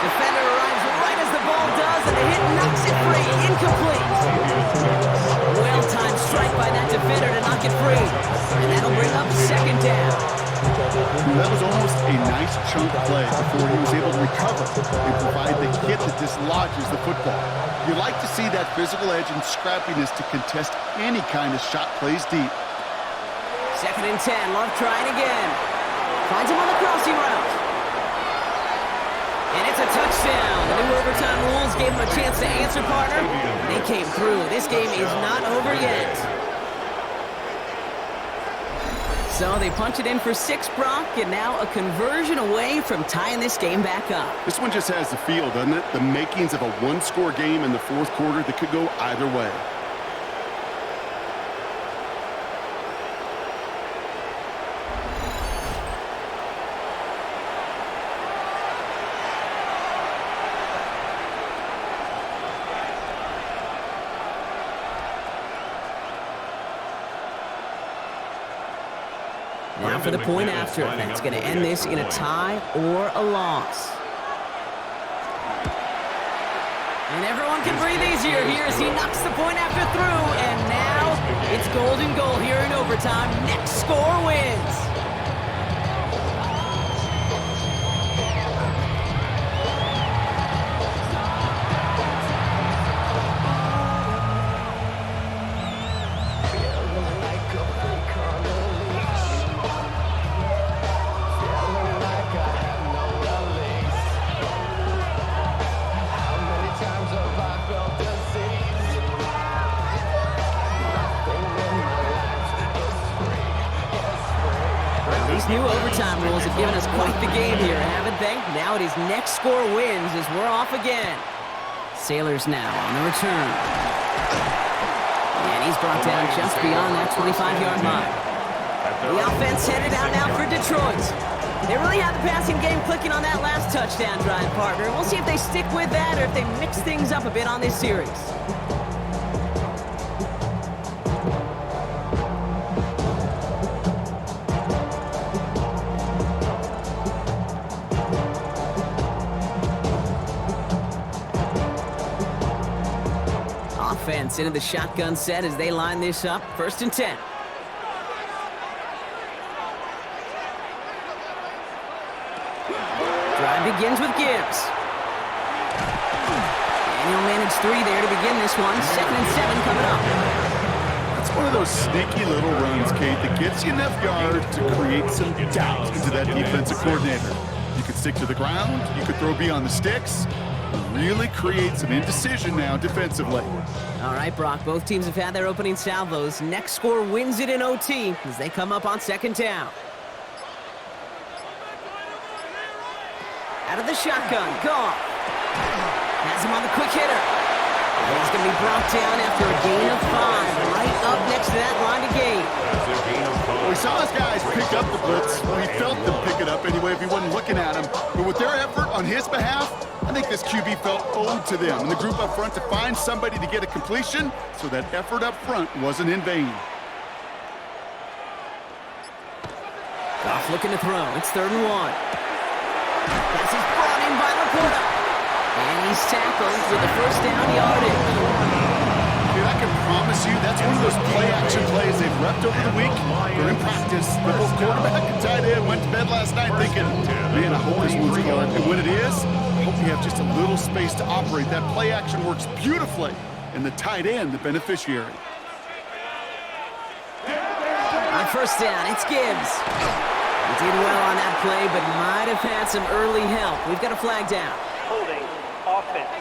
Defender arrives right as the ball does, and the hit knocks it free. Incomplete. Well-timed strike by that defender to knock it free. And that'll bring up second down. That was almost a nice chunk play before he was able to recover and provide the hit that dislodges the football. You like to see that physical edge and scrappiness to contest any kind of shot plays deep. Second and 10. Love trying again. Finds him on the crossing route. And it's a touchdown. The new overtime rules gave him a chance to answer, partner. They came through. This game is not over yet. So they punch it in for 6, Brock, and now a conversion away from tying this game back up. This one just has the feel, doesn't it? The makings of a one-score game in the fourth quarter that could go either way. Now for the point after. That's going to end this in a tie or a loss. And everyone can breathe easier here as he knocks the point after through. And now it's golden goal here in overtime. Next score wins. These new overtime rules have given us quite the game here, haven't they? Now it is next score wins as we're off again. Sailors now on the return. And he's brought down just beyond that 25-yard line. The offense headed out now for Detroit. They really had the passing game clicking on that last touchdown drive, partner. We'll see if they stick with that or if they mix things up a bit on this series. Offense into the shotgun set as they line this up. 1st and 10. Drive begins with Gibbs. And he'll manage 3 there to begin this one. 2nd and 7 coming up. That's one of those sneaky little runs, Kate, that gets you enough yard to create some doubt into that defensive coordinator. You could stick to the ground. You could throw beyond the sticks. Really create some indecision now defensively. All right, Brock, both teams have had their opening salvos. Next score wins it in OT as they come up on 2nd down. Out of the shotgun, Goff. Has him on the quick hitter. And he's going to be brought down after a gain of 5, right up next to that line of gain. We saw his guys pick up the blitz. We felt them pick it up anyway if he wasn't looking at him. But with their effort on his behalf, I think this QB felt owed to them and the group up front to find somebody to get a completion, so that effort up front wasn't in vain. Goff looking to throw. It's 3rd and 1. Pass is brought in by Laporta. And he's tackled with the 1st down yardage. Dude, I can promise you that's one of those play-action plays they've repped over the week. They're in practice. The both quarterback and tight end went to bed last night thinking, man, I hope this one's called. And when it is, I hope you have just a little space to operate. That play-action works beautifully, and the tight end, the beneficiary. On 1st down, it's Gibbs. He did well on that play, but might have had some early help. We've got a flag down. Holding offense.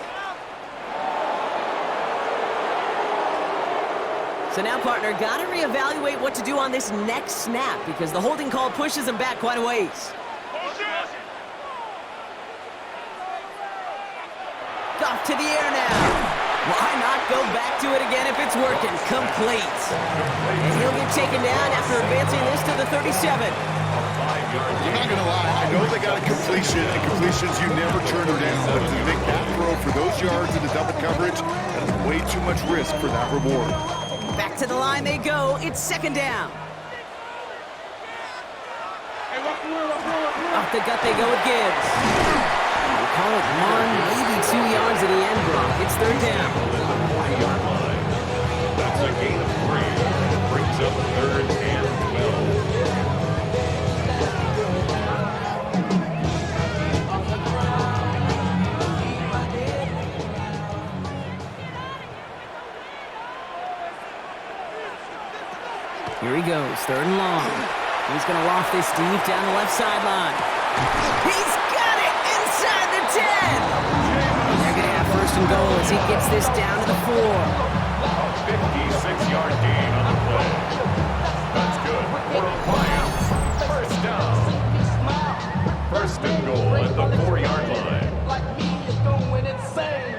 So now, partner, got to reevaluate what to do on this next snap because the holding call pushes him back quite a ways. Goff to the air now. Why not go back to it again if it's working? Complete. And he'll get taken down after advancing this to the 37. I'm not going to lie. I know they got a completion, and completions, you never turn them down. But to make that throw for those yards in the double coverage, that is way too much risk for that reward. Back to the line they go. It's 2nd down. Off the gut they go with Gibbs. We'll call it 1, maybe 2 yards at the end, Brock. It's 3rd down. That's a gain of 3. Brings up 3rd and 12. Here he goes, 3rd and long. He's going to loft this deep down the left sideline. He's got it inside the 10. They're going to have 1st and goal as he gets this down to the 4. A 56-yard gain on the play. That's good for the Lions. 1st down. 1st and goal at the 4-yard line. Like me is going insane.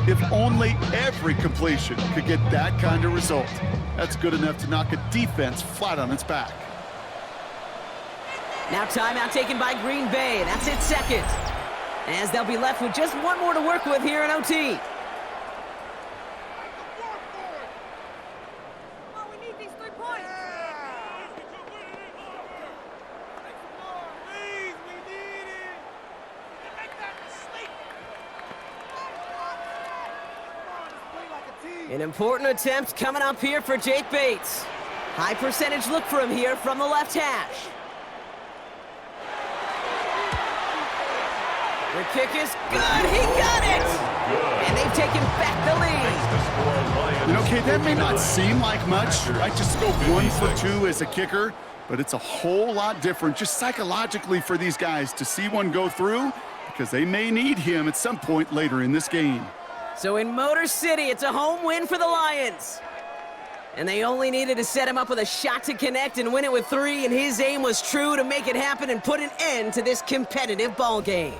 If only every completion could get that kind of result. That's good enough to knock a defense flat on its back. Now timeout taken by Green Bay. That's its 2nd. As they'll be left with just 1 more to work with here in OT. An important attempt coming up here for Jake Bates. High percentage look for him here from the left hash. The kick is good. He got it! And they've taken back the lead. You know, Kate, that may not seem like much, right? Just go 1 for 2 as a kicker, but it's a whole lot different just psychologically for these guys to see one go through because they may need him at some point later in this game. So in Motor City, it's a home win for the Lions. And they only needed to set him up with a shot to connect and win it with 3, and his aim was true to make it happen and put an end to this competitive ball game.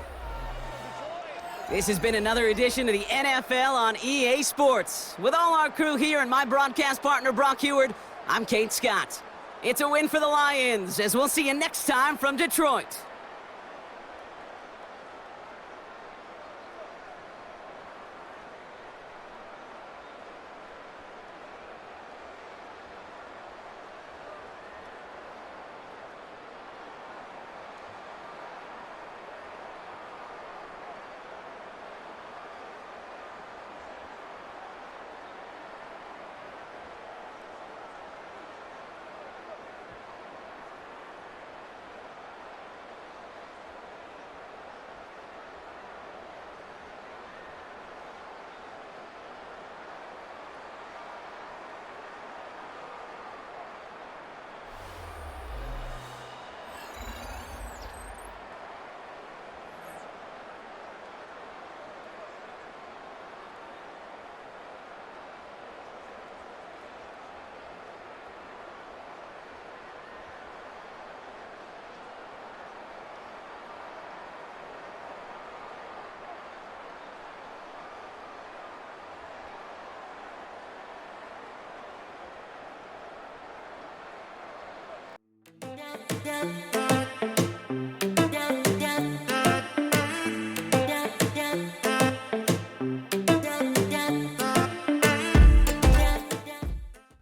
This has been another edition of the NFL on EA Sports. With all our crew here and my broadcast partner, Brock Heward, I'm Kate Scott. It's a win for the Lions, as we'll see you next time from Detroit. Yeah.